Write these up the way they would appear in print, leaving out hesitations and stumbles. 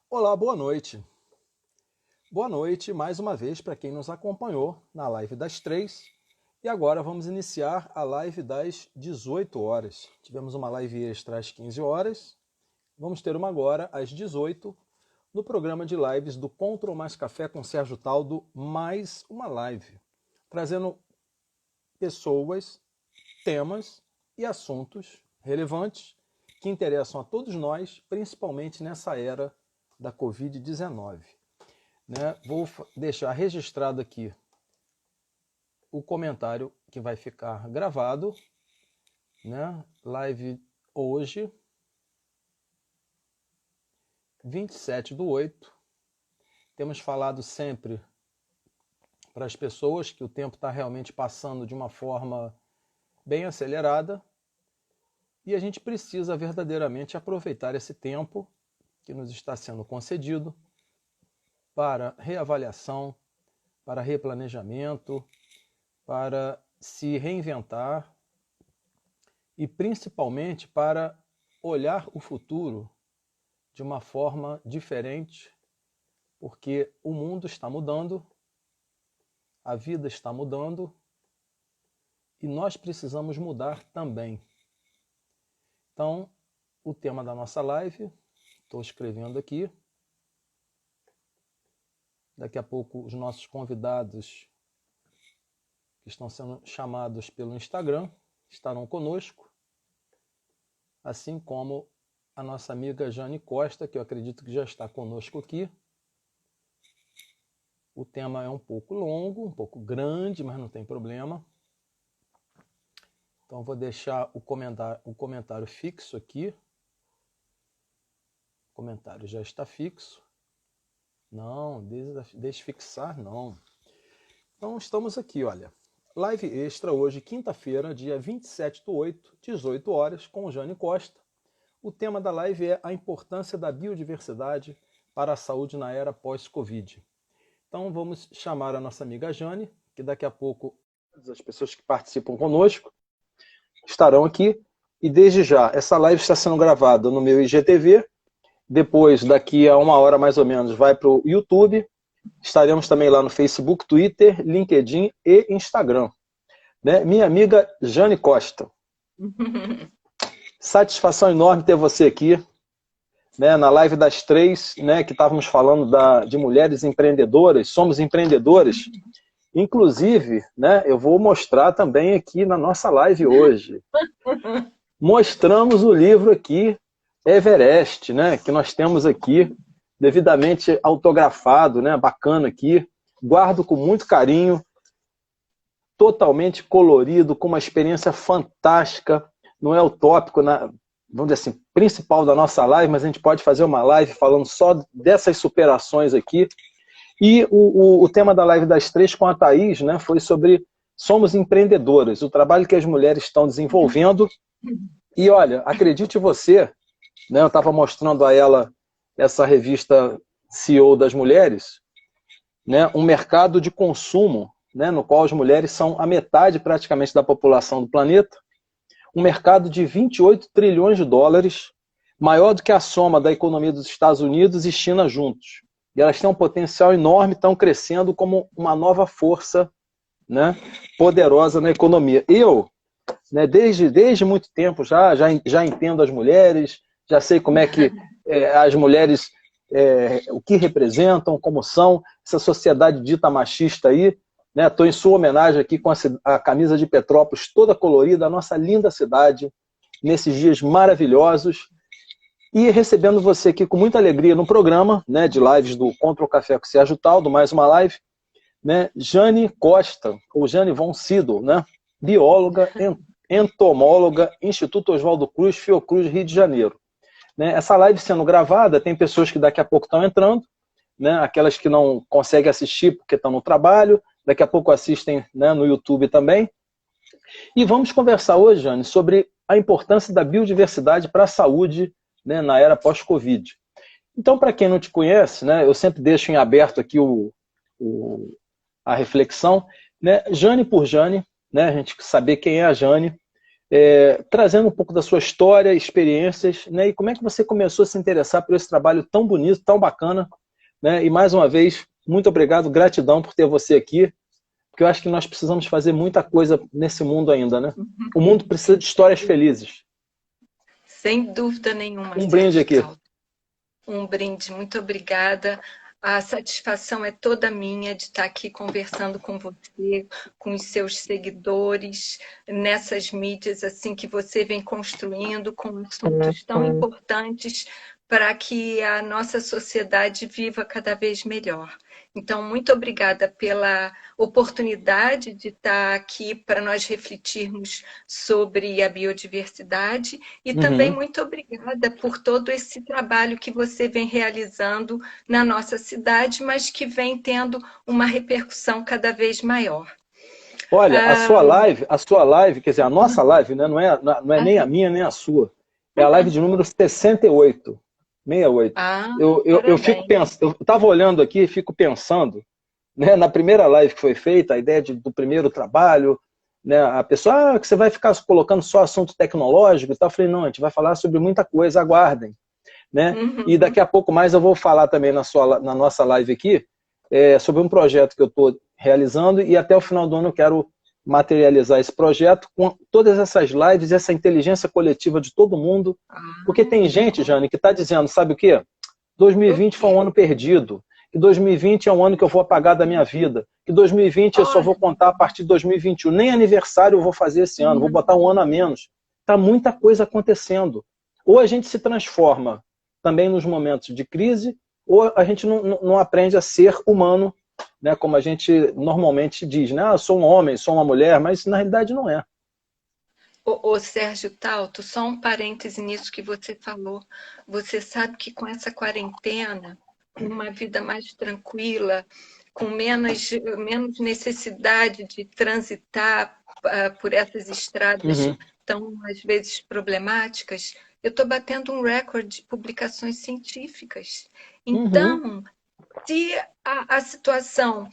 Olá, boa noite. Boa noite mais uma vez para quem nos acompanhou na live das 3. E agora vamos iniciar a live das 18 horas. Tivemos uma live extra às 15 horas. Vamos ter uma agora às 18 no programa de lives do Control Mais Café com Sérgio Taldo, mais uma live, trazendo pessoas, temas e assuntos relevantes que interessam a todos nós, principalmente nessa era da Covid-19. Vou deixar registrado aqui o comentário que vai ficar gravado, Live hoje, 27/8. Temos falado sempre para as pessoas que o tempo está realmente passando de uma forma bem acelerada e a gente precisa verdadeiramente aproveitar esse tempo que nos está sendo concedido para reavaliação, para replanejamento, para se reinventar e principalmente para olhar o futuro de uma forma diferente, porque o mundo está mudando, a vida está mudando e nós precisamos mudar também. Então, o tema da nossa live, estou escrevendo aqui. Daqui a pouco os nossos convidados que estão sendo chamados pelo Instagram estarão conosco, assim como a nossa amiga Jane Costa, que eu acredito que já está conosco aqui. O tema é um pouco longo, um pouco grande, mas não tem problema. Então vou deixar o comentário fixo aqui. O comentário já está fixo. Não, desfixar não. Então estamos aqui, olha. Live extra hoje, quinta-feira, dia 27/8, 18 horas, com Jane Costa. O tema da live é a importância da biodiversidade para a saúde na era pós-Covid. Então vamos chamar a nossa amiga Jane, que daqui a pouco as pessoas que participam conosco estarão aqui. E desde já, essa live está sendo gravada no meu IGTV. Depois, daqui a uma hora mais ou menos, vai para o YouTube. Estaremos também lá no Facebook, Twitter, LinkedIn e Instagram. Minha amiga Jane Costa. Satisfação enorme ter você aqui, na live das 3, que estávamos falando de mulheres empreendedoras. Somos empreendedoras. Inclusive, eu vou mostrar também aqui na nossa live hoje. Mostramos o livro aqui, Everest, que nós temos aqui, devidamente autografado, bacana aqui. Guardo com muito carinho, totalmente colorido, com uma experiência fantástica. Não é o tópico, vamos dizer assim, principal da nossa live, mas a gente pode fazer uma live falando só dessas superações aqui. E o tema da live das 3 com a Thaís, foi sobre Somos Empreendedoras, o trabalho que as mulheres estão desenvolvendo. E olha, acredite você, eu estava mostrando a ela essa revista CEO das Mulheres, um mercado de consumo, no qual as mulheres são a metade praticamente da população do planeta, um mercado de 28 trilhões de dólares, maior do que a soma da economia dos Estados Unidos e China juntos. E elas têm um potencial enorme, estão crescendo como uma nova força, poderosa na economia. Eu, desde muito tempo já entendo as mulheres, já sei como é que as mulheres, o que representam, como são, essa sociedade dita machista aí. Estou em sua homenagem aqui com a camisa de Petrópolis toda colorida, a nossa linda cidade, nesses dias maravilhosos. E recebendo você aqui com muita alegria no programa de lives do Control Café com Sérgio Taldo, mais uma live. Jane Costa, ou Jane von Sydow, bióloga, entomóloga, Instituto Oswaldo Cruz, Fiocruz, Rio de Janeiro. Essa live sendo gravada, tem pessoas que daqui a pouco estão entrando, aquelas que não conseguem assistir porque estão no trabalho, daqui a pouco assistem no YouTube também. E vamos conversar hoje, Jane, sobre a importância da biodiversidade para a saúde na era pós-Covid. Então, para quem não te conhece, eu sempre deixo em aberto aqui a reflexão, Jane por Jane, a gente saber quem é a Jane. trazendo um pouco da sua história, experiências, né? E como é que você começou a se interessar por esse trabalho tão bonito, tão bacana, né? E mais uma vez, muito obrigado, gratidão por ter você aqui, porque eu acho que nós precisamos fazer muita coisa nesse mundo ainda, né? O mundo precisa de histórias felizes. Sem dúvida nenhuma, Um brinde Sérgio aqui. Tal. Um brinde, muito obrigada. A satisfação é toda minha de estar aqui conversando com você, com os seus seguidores, nessas mídias assim que você vem construindo, com assuntos tão importantes para que a nossa sociedade viva cada vez melhor. Então, muito obrigada pela oportunidade de estar aqui para nós refletirmos sobre a biodiversidade e também muito obrigada por todo esse trabalho que você vem realizando na nossa cidade, mas que vem tendo uma repercussão cada vez maior. Olha, a sua live, quer dizer, a nossa live, né, não é nem a minha nem a sua. É a live de número 68. 68. Eu fico Parabéns. pensando, eu estava olhando aqui e fico pensando, né, na primeira live que foi feita, a ideia do primeiro trabalho, né, a pessoa, que você vai ficar colocando só assunto tecnológico e tal. Eu falei, não, a gente vai falar sobre muita coisa, aguardem. Né? E daqui a pouco mais eu vou falar também na nossa live aqui sobre um projeto que eu estou realizando e até o final do ano eu quero materializar esse projeto com todas essas lives, essa inteligência coletiva de todo mundo, porque tem gente, Jane, que está dizendo, sabe o quê? 2020 foi um ano perdido, que 2020 é um ano que eu vou apagar da minha vida, que 2020 eu só vou contar a partir de 2021, nem aniversário eu vou fazer esse ano, vou botar um ano a menos. Está muita coisa acontecendo. Ou a gente se transforma também nos momentos de crise, ou a gente não aprende a ser humano, né, como a gente normalmente diz, né? Ah, sou um homem, sou uma mulher, mas na realidade não é. Ô, Sérgio Tauto, só um parêntese nisso que você falou. Você sabe que com essa quarentena, uma vida mais tranquila, com menos necessidade de transitar por essas estradas tão, às vezes, problemáticas, eu estou batendo um recorde de publicações científicas. Então, se a situação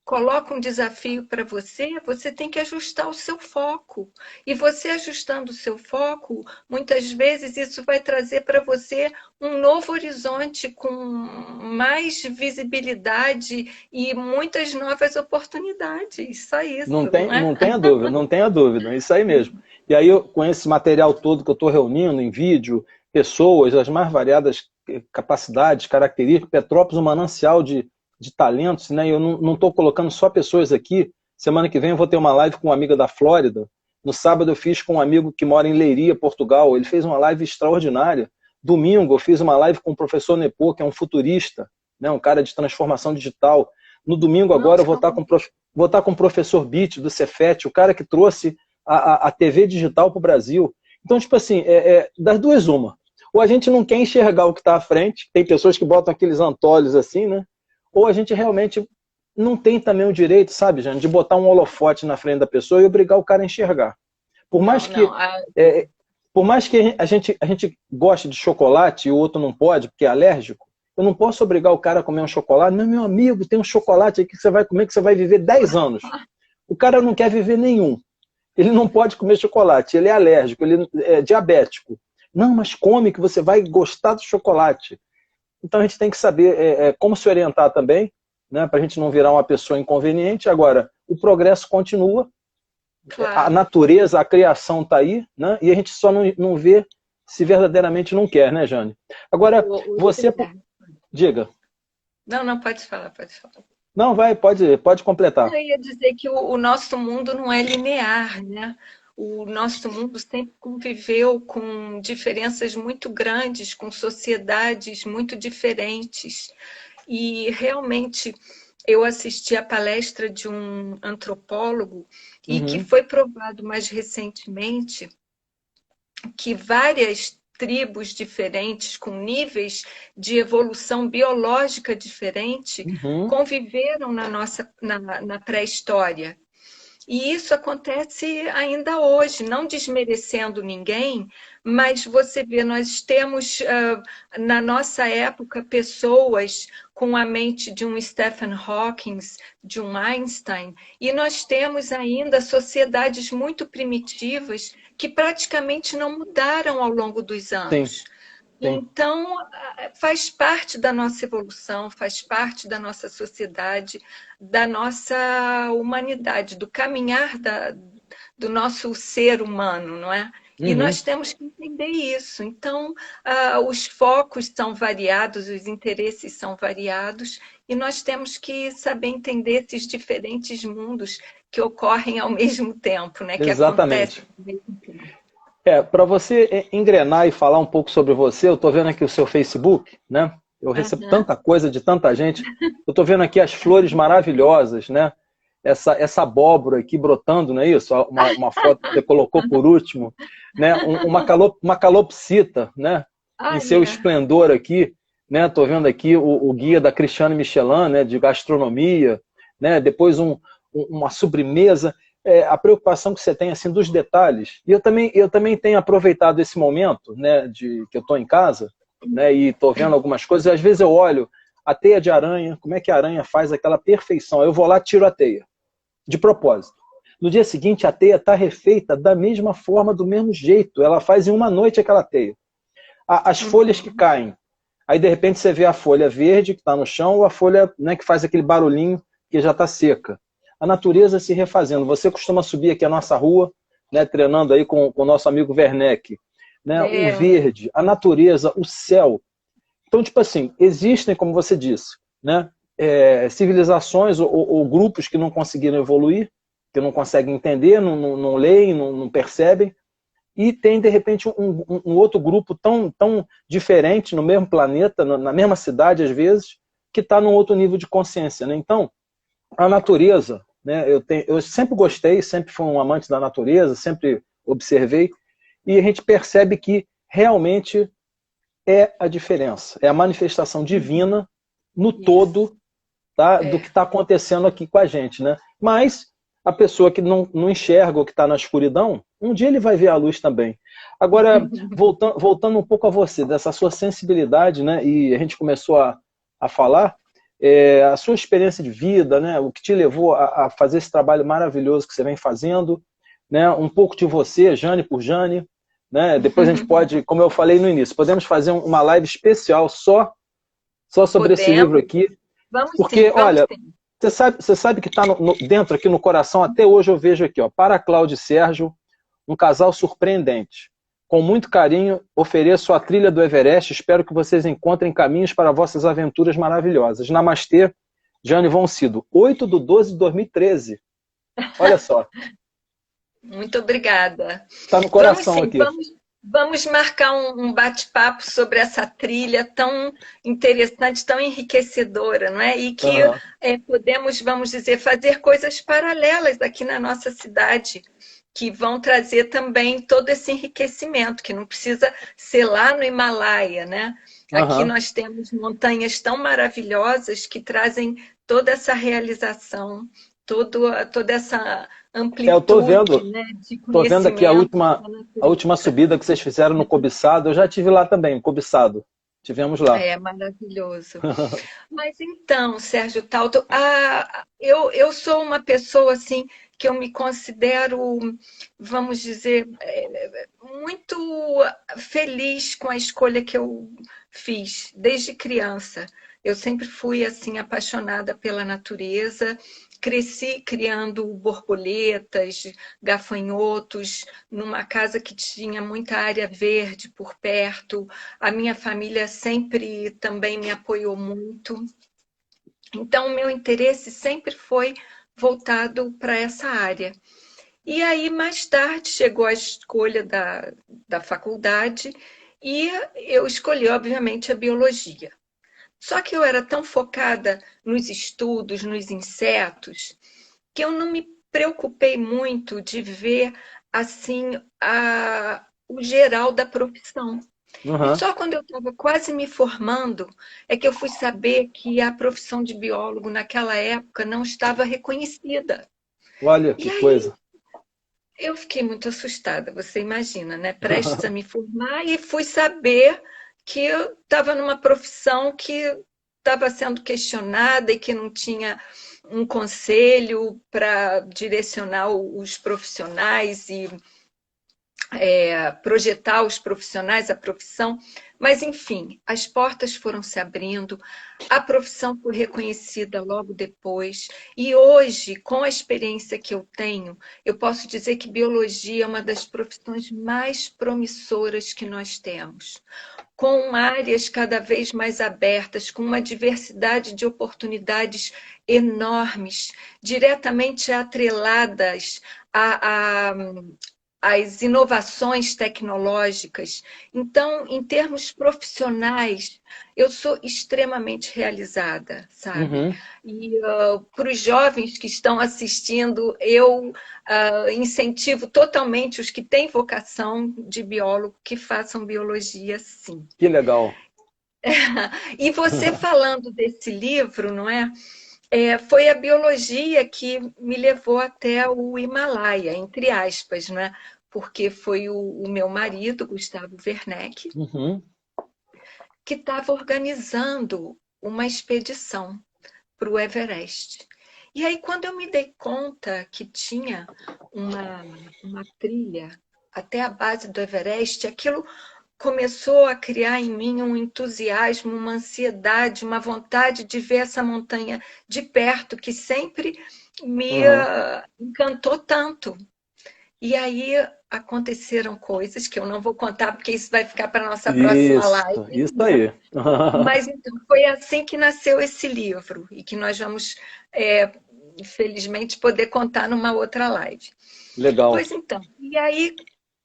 coloca um desafio para você, você tem que ajustar o seu foco. E você ajustando o seu foco, muitas vezes isso vai trazer para você um novo horizonte com mais visibilidade e muitas novas oportunidades. Só isso, não é? Não tenha dúvida, não tenha dúvida, é isso aí mesmo. E aí, com esse material todo que eu estou reunindo em vídeo, pessoas, as mais variadas capacidades, características, Petrópolis, um manancial de talentos, né? Eu não estou colocando só pessoas aqui. Semana que vem eu vou ter uma live com uma amiga da Flórida. No sábado eu fiz com um amigo que mora em Leiria, Portugal. Ele fez uma live extraordinária. Domingo eu fiz uma live com o professor Nepô, que é um futurista, né? Um cara de transformação digital. No domingo agora eu vou estar com o professor Bitt, do Cefet, o cara que trouxe a TV digital para o Brasil. Então, tipo assim, das duas uma. Ou a gente não quer enxergar o que está à frente, tem pessoas que botam aqueles antolhos assim, né? Ou a gente realmente não tem também o direito, sabe, Jane, de botar um holofote na frente da pessoa e obrigar o cara a enxergar. Por mais que, por mais que a gente goste de chocolate e o outro não pode, porque é alérgico, eu não posso obrigar o cara a comer um chocolate. Não, meu amigo, tem um chocolate aqui que você vai comer que você vai viver 10 anos. O cara não quer viver nenhum. Ele não pode comer chocolate, ele é alérgico, ele é diabético. Não, mas come que você vai gostar do chocolate. Então a gente tem que saber como se orientar também, né, para a gente não virar uma pessoa inconveniente. Agora, o progresso continua, Claro. a natureza, a criação está aí, né, e a gente só não vê se verdadeiramente não quer, né, Jane? Agora, você... Diga. Não, pode falar, pode falar. Não, pode completar. Eu ia dizer que o nosso mundo não é linear, né? O nosso mundo sempre conviveu com diferenças muito grandes, com sociedades muito diferentes. E realmente eu assisti a palestra de um antropólogo e que foi provado mais recentemente que várias tribos diferentes, com níveis de evolução biológica diferente, conviveram na pré-história. E isso acontece ainda hoje, não desmerecendo ninguém, mas você vê, nós temos na nossa época pessoas com a mente de um Stephen Hawking, de um Einstein, e nós temos ainda sociedades muito primitivas que praticamente não mudaram ao longo dos Sim, anos. sim. Então, faz parte da nossa evolução, faz parte da nossa sociedade, da nossa humanidade, do caminhar do nosso ser humano, não é? E Uhum. nós temos que entender isso. Então, os focos são variados, os interesses são variados, e nós temos que saber entender esses diferentes mundos que ocorrem ao mesmo tempo, né? Que acontecem Exatamente. ao mesmo tempo. Para você engrenar e falar um pouco sobre você, eu estou vendo aqui o seu Facebook, né? Eu recebo Uhum. tanta coisa de tanta gente. Eu estou vendo aqui as flores maravilhosas, né? Essa abóbora aqui brotando, não é isso? Uma foto que você colocou por último, né? Uma calopsita, né? Em seu Olha, esplendor aqui, né? Estou vendo aqui o guia da Cristiane Michelin, né? De gastronomia, né? Depois uma sobremesa. A preocupação que você tem assim dos detalhes. E eu também tenho aproveitado esse momento, né, de que eu estou em casa, né, e estou vendo algumas coisas. E às vezes eu olho a teia de aranha, como é que a aranha faz aquela perfeição. Eu vou lá, tiro a teia, de propósito. No dia seguinte, a teia está refeita da mesma forma, do mesmo jeito. Ela faz em uma noite aquela teia. As folhas que uhum. caem. Aí, de repente, você vê a folha verde que está no chão ou a folha, né, que faz aquele barulhinho que já está seca. A natureza se refazendo. Você costuma subir aqui a nossa rua, né, treinando aí com o nosso amigo Werneck. Né, o É, verde, a natureza, o céu. Então, tipo assim, existem, como você disse, né, civilizações ou grupos que não conseguiram evoluir, que não conseguem entender, não leem, não percebem, e tem, de repente, um outro grupo tão diferente no mesmo planeta, na mesma cidade, às vezes, que está num outro nível de consciência. Né? Então, a natureza, né, eu sempre gostei, sempre fui um amante da natureza, sempre observei, e a gente percebe que realmente é a diferença, é a manifestação divina no isso. todo, tá, do que É. está acontecendo aqui com a gente. Né? Mas a pessoa que não enxerga ou que está na escuridão, um dia ele vai ver a luz também. Agora, voltando um pouco a você, dessa sua sensibilidade, né, e a gente começou a falar, a sua experiência de vida, né, o que te levou a fazer esse trabalho maravilhoso que você vem fazendo, né, um pouco de você, Jane por Jane, né, depois a gente pode, como eu falei no início, podemos fazer uma live especial só sobre esse livro Podemos? aqui, Vamos sim, porque, vamos olha, sim. você sabe que está dentro aqui no coração, até hoje eu vejo aqui, ó, para Cláudio e Sérgio, um casal surpreendente. Com muito carinho, ofereço a trilha do Everest, espero que vocês encontrem caminhos para vossas aventuras maravilhosas. Namastê, Jane Von Cido, 8/12/2013. Olha só, Muito obrigada. está no Vamos coração sim, aqui. vamos marcar um bate-papo sobre essa trilha tão interessante, tão enriquecedora, não é? E que Uhum. podemos, vamos dizer, fazer coisas paralelas aqui na nossa cidade, que vão trazer também todo esse enriquecimento, que não precisa ser lá no Himalaia, né? Aqui Uhum. nós temos montanhas tão maravilhosas que trazem toda essa realização, toda essa Eu amplitude, né, de tô vendo aqui conhecimento da a última natureza. subida que vocês fizeram no Cobiçado. Eu já tive lá também, Cobiçado. Tivemos lá. É maravilhoso. Mas então, Sérgio Tauto, eu sou uma pessoa assim que eu me considero, vamos dizer, muito feliz com a escolha que eu fiz desde criança. Eu sempre fui assim apaixonada pela natureza, cresci criando borboletas, gafanhotos, numa casa que tinha muita área verde por perto. A minha família sempre também me apoiou muito. Então, o meu interesse sempre foi voltado para essa área. E aí, mais tarde, chegou a escolha da faculdade e eu escolhi, obviamente, a biologia. Só que eu era tão focada nos estudos, nos insetos, que eu não me preocupei muito de ver assim o geral da profissão. E Uhum. só quando eu estava quase me formando é que eu fui saber que a profissão de biólogo naquela época não estava reconhecida. Olha E que aí coisa. eu fiquei muito assustada, você imagina, né? Prestes a me formar e fui saber que eu estava numa profissão que estava sendo questionada e que não tinha um conselho para direcionar os profissionais e projetar os profissionais, a profissão, mas enfim, as portas foram se abrindo, a profissão foi reconhecida logo depois, e hoje, com a experiência que eu tenho, eu posso dizer que biologia é uma das profissões mais promissoras que nós temos, com áreas cada vez mais abertas, com uma diversidade de oportunidades enormes, diretamente atreladas às inovações tecnológicas. Então, em termos profissionais, eu sou extremamente realizada, sabe? Uhum. E para os jovens que estão assistindo, eu incentivo totalmente os que têm vocação de biólogo que façam biologia, sim. Que legal. E você falando desse livro, não é? Foi a biologia que me levou até o Himalaia, entre aspas, né? Porque foi o meu marido, Gustavo Werneck, Uhum. que estava organizando uma expedição para o Everest. E aí, quando eu me dei conta que tinha uma trilha até a base do Everest, aquilo começou a criar em mim um entusiasmo, uma ansiedade, uma vontade de ver essa montanha de perto, que sempre me encantou tanto. E aí aconteceram coisas que eu não vou contar, porque isso vai ficar para a nossa próxima live. Isso aí. Mas então, foi assim que nasceu esse livro, e que nós vamos, infelizmente, poder contar numa outra live. Legal. Pois então, e aí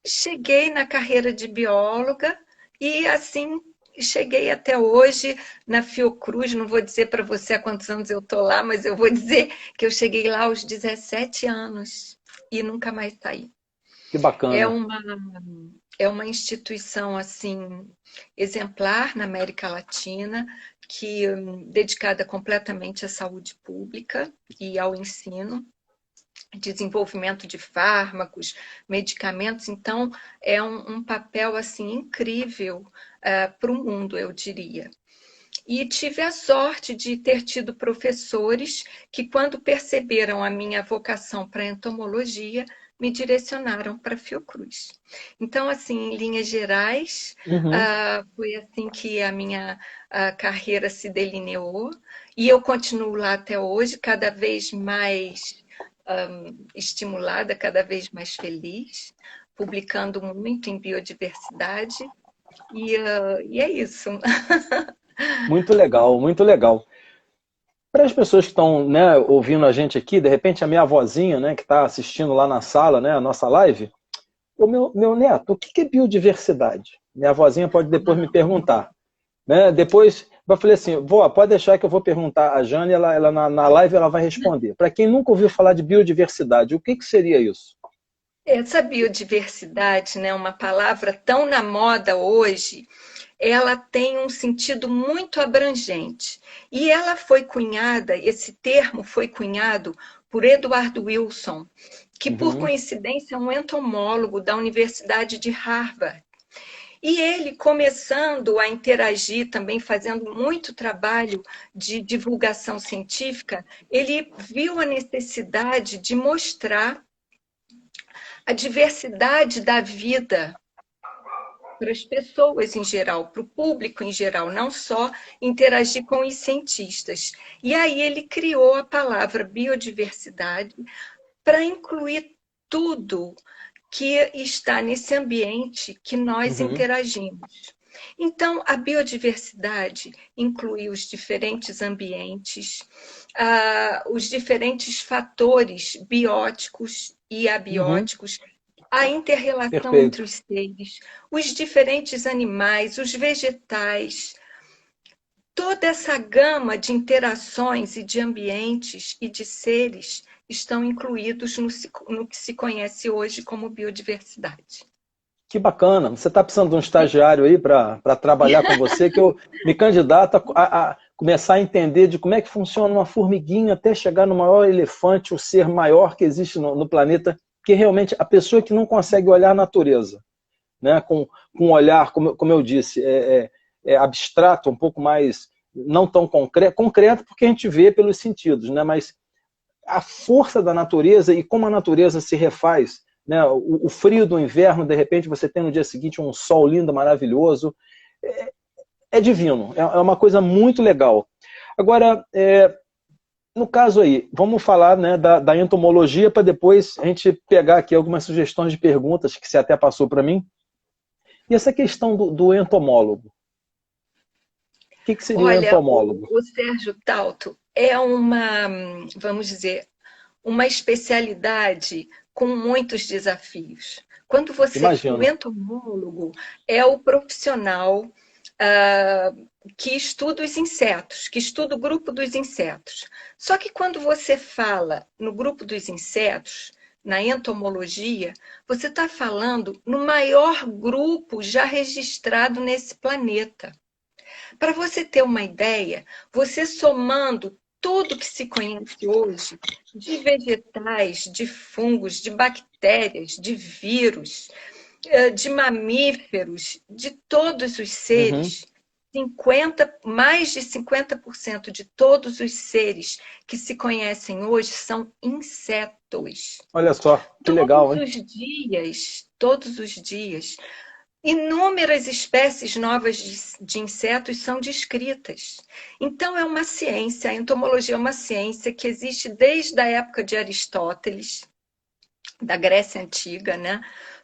cheguei na carreira de bióloga e assim cheguei até hoje na Fiocruz. Não vou dizer para você há quantos anos eu estou lá, mas eu vou dizer que eu cheguei lá aos 17 anos e nunca mais saí. Que bacana. É uma instituição assim exemplar na América Latina, que dedicada completamente à saúde pública e ao ensino, desenvolvimento de fármacos, medicamentos. Então, é um papel assim incrível para o mundo, eu diria. E tive a sorte de ter tido professores que, quando perceberam a minha vocação para entomologia, me direcionaram para a Fiocruz. Então, assim, em linhas gerais, foi assim que a minha carreira se delineou. E eu continuo lá até hoje, cada vez mais estimulada, cada vez mais feliz, publicando muito em biodiversidade. E é isso. Muito legal, muito legal. Para as pessoas que estão, né, ouvindo a gente aqui, de repente a minha avózinha, né, que está assistindo lá na sala, né, a nossa live, o meu neto, o que é biodiversidade? Minha avózinha pode depois me perguntar. Né? Depois eu falei assim, vó, pode deixar que eu vou perguntar a Jane, ela na live ela vai responder. Para quem nunca ouviu falar de biodiversidade, o que seria isso? Essa biodiversidade, né, uma palavra tão na moda hoje, ela tem um sentido muito abrangente. E ela foi cunhada, esse termo foi cunhado por Edward Wilson, que por coincidência é um entomólogo da Universidade de Harvard. E ele, começando a interagir também, fazendo muito trabalho de divulgação científica, ele viu a necessidade de mostrar a diversidade da vida para as pessoas em geral, para o público em geral, não só interagir com os cientistas. E aí ele criou a palavra biodiversidade para incluir tudo que está nesse ambiente que nós interagimos. Então, a biodiversidade inclui os diferentes ambientes, os diferentes fatores bióticos e abióticos, a inter-relação entre os seres, os diferentes animais, os vegetais, toda essa gama de interações e de ambientes e de seres estão incluídos no que se conhece hoje como biodiversidade. Que bacana. Você está precisando de um estagiário aí para trabalhar com você, que eu me candidato a começar a entender de como é que funciona uma formiguinha até chegar no maior elefante, o ser maior que existe no planeta, que realmente a pessoa que não consegue olhar a natureza, né, com um olhar, como eu disse, abstrato, um pouco mais, não tão concreto porque a gente vê pelos sentidos, né, mas a força da natureza e como a natureza se refaz, né? O frio do inverno, de repente você tem no dia seguinte um sol lindo, maravilhoso. É divino, é uma coisa muito legal. Agora, no caso aí, vamos falar, né, da entomologia para depois a gente pegar aqui algumas sugestões de perguntas que você até passou para mim. E essa questão do entomólogo? O que seria o Olha, entomólogo? o Sérgio Tauto é uma, vamos dizer, uma especialidade com muitos desafios. O Imagino. entomólogo é o profissional que estuda os insetos, que estuda o grupo dos insetos. Só que quando você fala no grupo dos insetos, na entomologia, você está falando no maior grupo já registrado nesse planeta. Para você ter uma ideia, você somando tudo que se conhece hoje, de vegetais, de fungos, de bactérias, de vírus, de mamíferos, de todos os Uhum. seres, mais de 50% de todos os seres que se conhecem hoje são insetos. Olha só, que legal, hein? Todos os dias, inúmeras espécies novas de insetos são descritas. Então, é uma ciência, a entomologia é uma ciência que existe desde a época de Aristóteles, da Grécia Antiga, né?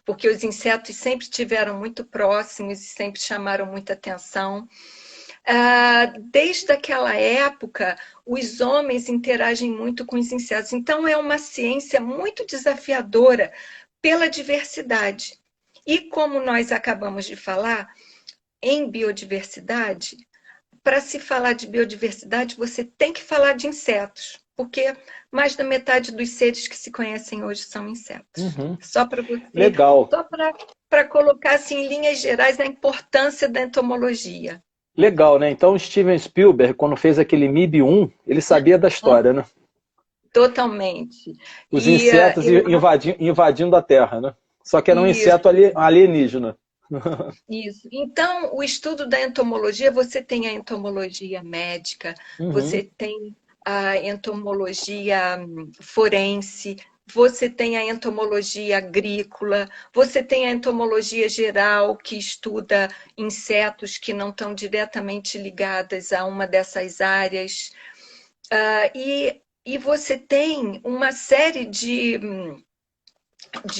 Porque os insetos sempre estiveram muito próximos e sempre chamaram muita atenção. Desde aquela época, os homens interagem muito com os insetos. Então, é uma ciência muito desafiadora pela diversidade. E como nós acabamos de falar, em biodiversidade, para se falar de biodiversidade, você tem que falar de insetos, porque mais da metade dos seres que se conhecem hoje são insetos. Uhum. Só para você, Legal. só para colocar assim, em linhas gerais a importância da entomologia. Legal, né? Então, Steven Spielberg, quando fez aquele MIB-1, ele sabia da história, né? Totalmente. Os insetos invadindo a Terra, né? Só que era um inseto Isso. alienígena. Isso. Então, o estudo da entomologia, você tem a entomologia médica, Uhum. você tem a entomologia forense, você tem a entomologia agrícola, você tem a entomologia geral, que estuda insetos que não estão diretamente ligadas a uma dessas áreas. E você tem uma série de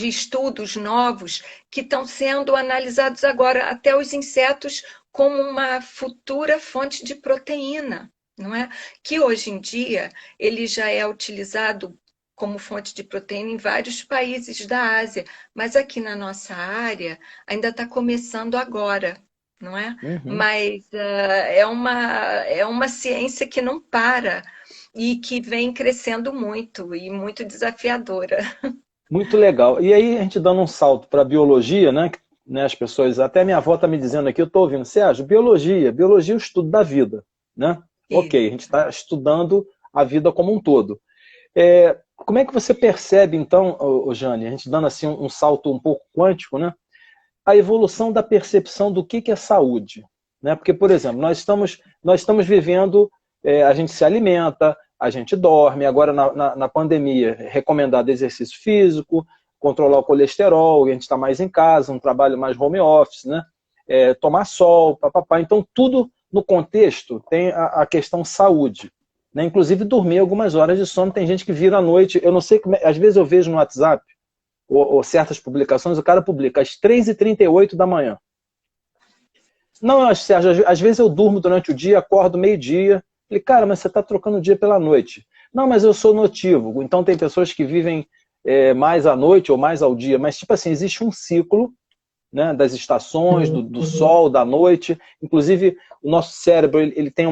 estudos novos que estão sendo analisados agora, até os insetos como uma futura fonte de proteína, não é? Que hoje em dia ele já é utilizado como fonte de proteína em vários países da Ásia, mas aqui na nossa área ainda está começando agora, não é? Uhum. Mas é uma ciência que não para e que vem crescendo muito e muito desafiadora. Muito legal. E aí, a gente dando um salto para a biologia, né? As pessoas, até minha avó está me dizendo aqui, eu estou ouvindo, Sérgio, biologia é o estudo da vida, né? Isso. Ok, a gente está estudando a vida como um todo. Como é que você percebe, então, Jane, a gente dando assim um salto um pouco quântico, né? A evolução da percepção do que é saúde, né? Porque, por exemplo, nós estamos vivendo, a gente se alimenta, a gente dorme, agora na pandemia, recomendado exercício físico, controlar o colesterol, a gente está mais em casa, um trabalho mais home office, né? Tomar sol, papapá. Então, tudo no contexto tem a questão saúde. Né? Inclusive, dormir algumas horas de sono. Tem gente que vira à noite, eu não sei, às vezes eu vejo no WhatsApp, ou certas publicações, o cara publica às 3h38 da manhã. Não, Sérgio, às vezes eu durmo durante o dia, acordo meio-dia. Falei, cara, mas você está trocando o dia pela noite. Não, mas eu sou notívago. Então tem pessoas que vivem mais à noite ou mais ao dia. Mas, tipo assim, existe um ciclo, né, das estações, do sol, da noite. Inclusive, o nosso cérebro ele tem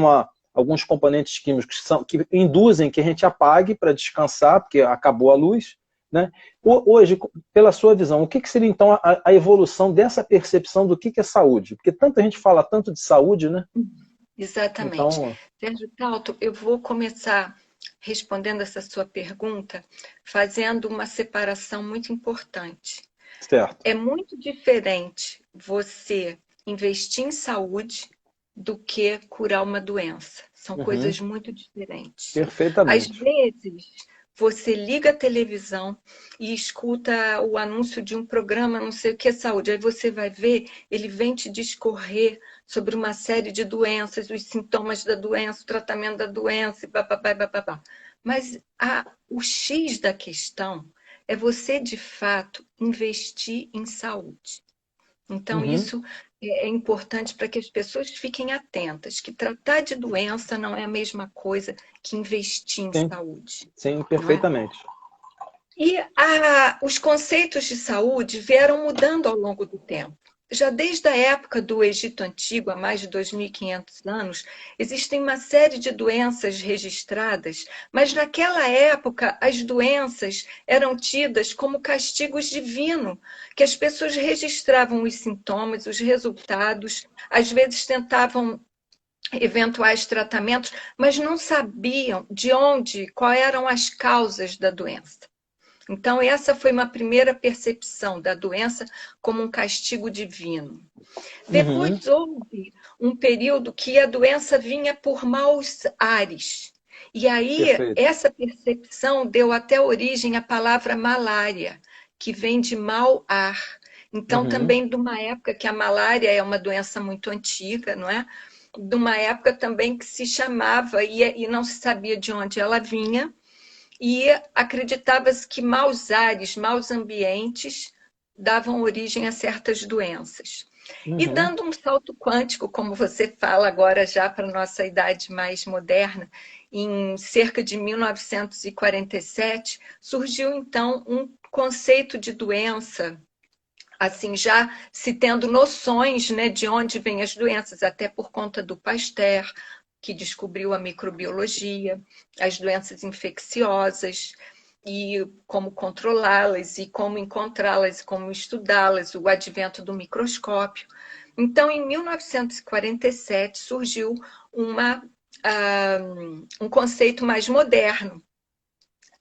alguns componentes químicos que induzem que a gente apague para descansar, porque acabou a luz. Né? Hoje, pela sua visão, o que seria então a evolução dessa percepção do que é saúde? Porque tanta gente fala tanto de saúde, né? Exatamente. Então, Sérgio Tauto, eu vou começar respondendo essa sua pergunta, fazendo uma separação muito importante. certo. É muito diferente você investir em saúde do que curar uma doença. São Uhum. coisas muito diferentes. Às Perfeitamente. vezes, você liga a televisão e escuta o anúncio de um programa, não sei o que, saúde. Aí você vai ver, ele vem te discorrer sobre uma série de doenças, os sintomas da doença, o tratamento da doença, e bababá, bababá. Mas o X da questão é você, de fato, investir em saúde. Então, Uhum. isso é importante para que as pessoas fiquem atentas, que tratar de doença não é a mesma coisa que investir em Sim, saúde, sim, não é? perfeitamente. E os conceitos de saúde vieram mudando ao longo do tempo. Já desde a época do Egito Antigo, há mais de 2.500 anos, existem uma série de doenças registradas, mas naquela época as doenças eram tidas como castigos divinos, que as pessoas registravam os sintomas, os resultados, às vezes tentavam eventuais tratamentos, mas não sabiam de onde, quais eram as causas da doença. Então, essa foi uma primeira percepção da doença como um castigo divino. Uhum. Depois houve um período que a doença vinha por maus ares. E aí, Perfeito. essa percepção deu até origem à palavra malária, que vem de mau ar. Então, Uhum. também de uma época que a malária é uma doença muito antiga, não é? De uma época também que se chamava, e não se sabia de onde ela vinha, e acreditava-se que maus ares, maus ambientes davam origem a certas doenças. E Uhum. dando um salto quântico, como você fala agora já para a nossa idade mais moderna, em cerca de 1947, surgiu então um conceito de doença, assim, já se tendo noções, né, de onde vêm as doenças, até por conta do Pasteur, que descobriu a microbiologia, as doenças infecciosas, e como controlá-las, e como encontrá-las, como estudá-las, o advento do microscópio. Então, em 1947, surgiu um conceito mais moderno,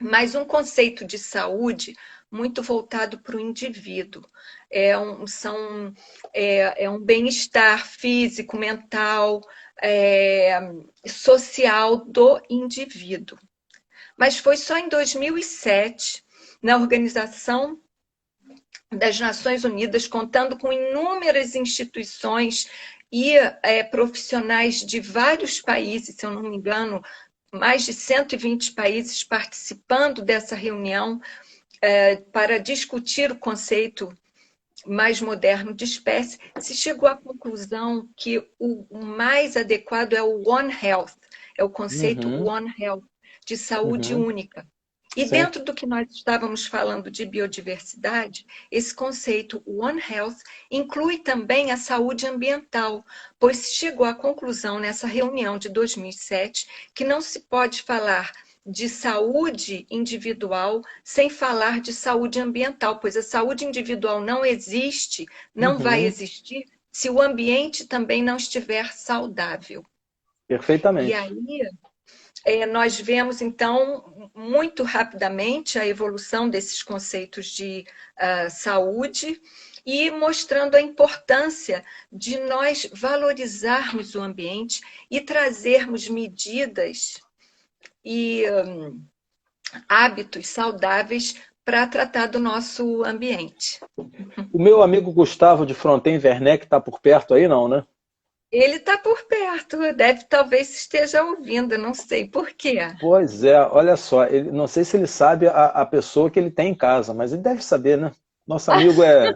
mas um conceito de saúde muito voltado para o indivíduo. É um bem-estar físico, mental, social do indivíduo. Mas foi só em 2007, na Organização das Nações Unidas, contando com inúmeras instituições e profissionais de vários países, se eu não me engano, mais de 120 países participando dessa reunião para discutir o conceito mais moderno de espécie, se chegou à conclusão que o mais adequado é o One Health, é o conceito Uhum. One Health, de saúde Uhum. única. E Sim. dentro do que nós estávamos falando de biodiversidade, esse conceito One Health inclui também a saúde ambiental, pois se chegou à conclusão nessa reunião de 2007 que não se pode falar de saúde individual sem falar de saúde ambiental, pois a saúde individual não existe, não vai Uhum. existir se o ambiente também não estiver saudável. E Perfeitamente. aí nós vemos, então, muito rapidamente a evolução desses conceitos de saúde e mostrando a importância de nós valorizarmos o ambiente e trazermos medidas e hábitos saudáveis para tratar do nosso ambiente. O meu amigo Gustavo de Fronten Werneck está por perto aí, não, né? Ele está por perto, talvez esteja ouvindo, não sei por quê. Pois é, olha só, não sei se ele sabe a pessoa que ele tem em casa, mas ele deve saber, né? Nosso amigo é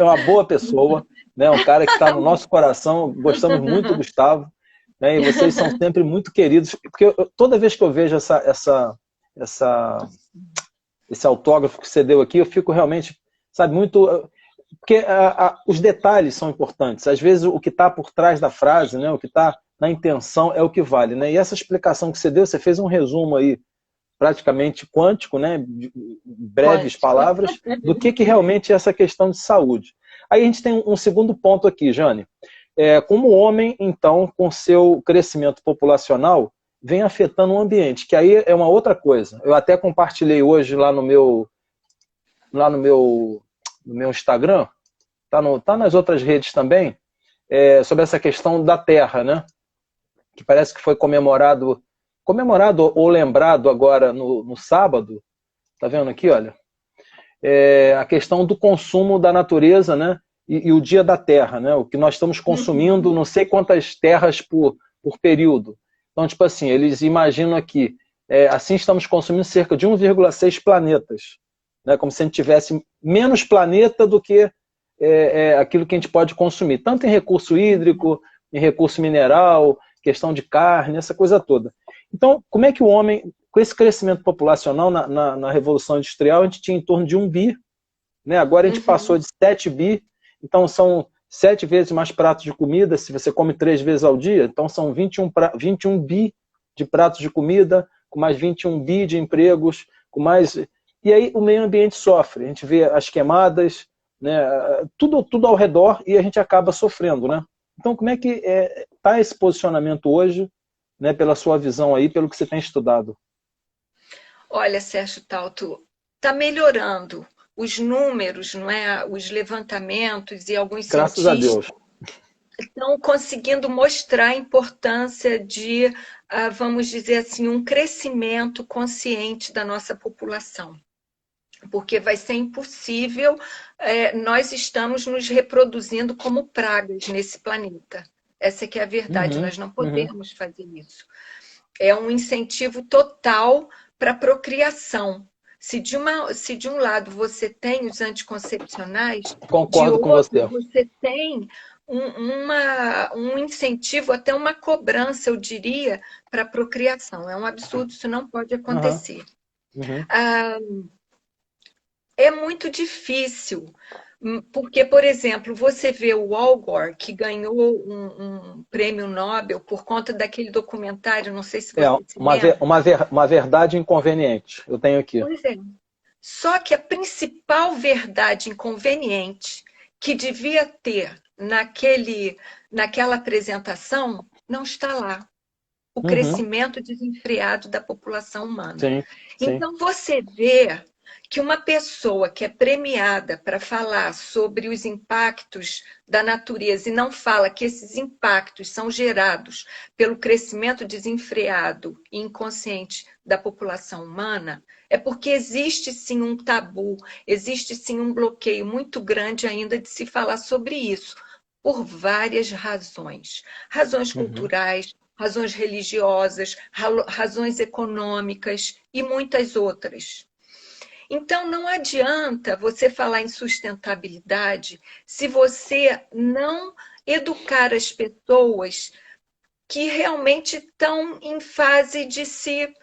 uma boa pessoa, né? Um cara que está no nosso coração, gostamos muito do Gustavo, né? E vocês são sempre muito queridos, porque toda vez que eu vejo esse autógrafo que você deu aqui, eu fico realmente, sabe, muito... Porque os detalhes são importantes. Às vezes o que está por trás da frase, né, o que está na intenção é o que vale. Né? E essa explicação que você deu, você fez um resumo aí praticamente quântico, né, de breves palavras, do que realmente é essa questão de saúde. Aí a gente tem um segundo ponto aqui, Jane. Como o homem, então, com seu crescimento populacional, vem afetando o ambiente, que aí é uma outra coisa. Eu até compartilhei hoje lá no meu Instagram, tá nas outras redes também, sobre essa questão da Terra, né? Que parece que foi comemorado comemorado ou lembrado agora no sábado, tá vendo aqui, olha, a questão do consumo da natureza, né? E o dia da terra, né? O que nós estamos consumindo, não sei quantas terras por período. Então, tipo assim, eles imaginam aqui, assim estamos consumindo cerca de 1,6 planetas, né? Como se a gente tivesse menos planeta do que aquilo que a gente pode consumir, tanto em recurso hídrico, em recurso mineral, questão de carne, essa coisa toda. Então, como é que o homem, com esse crescimento populacional na Revolução Industrial, a gente tinha em torno de 1 bi, né? Agora a gente passou de 7 bi, então são 7 vezes mais pratos de comida, se você come 3 vezes ao dia, então são 21 bi de pratos de comida, com mais 21 bi de empregos, com mais... E aí o meio ambiente sofre, a gente vê as queimadas, né? Tudo ao redor e a gente acaba sofrendo, né? Então, como é que está esse posicionamento hoje, né, pela sua visão aí, pelo que você tem estudado? Olha, Sérgio Tauto, está melhorando os números, não é? Os levantamentos e alguns Graças a Deus. Estão conseguindo mostrar a importância de, vamos dizer assim, um crescimento consciente da nossa população. Porque vai ser impossível, nós estamos nos reproduzindo como pragas nesse planeta. Essa que é a verdade, nós não podemos fazer isso. É um incentivo total para a procriação. Se de um lado você tem os anticoncepcionais, concordo com você. Você tem um incentivo, até uma cobrança, eu diria, para a procriação. É um absurdo, isso não pode acontecer. É muito difícil, porque, por exemplo, você vê o Al Gore, que ganhou um prêmio Nobel por conta daquele documentário, não sei se você se lembra. Uma verdade inconveniente, eu tenho aqui. Pois é. Só que a principal verdade inconveniente que devia ter naquela apresentação não está lá. O crescimento desenfreado da população humana. Sim. Então, você vê que uma pessoa que é premiada para falar sobre os impactos da natureza e não fala que esses impactos são gerados pelo crescimento desenfreado e inconsciente da população humana, é porque existe sim um tabu, existe sim um bloqueio muito grande ainda de se falar sobre isso, por várias razões. Razões culturais, razões religiosas, razões econômicas e muitas outras. Então, não adianta você falar em sustentabilidade se você não educar as pessoas que realmente estão em fase de se,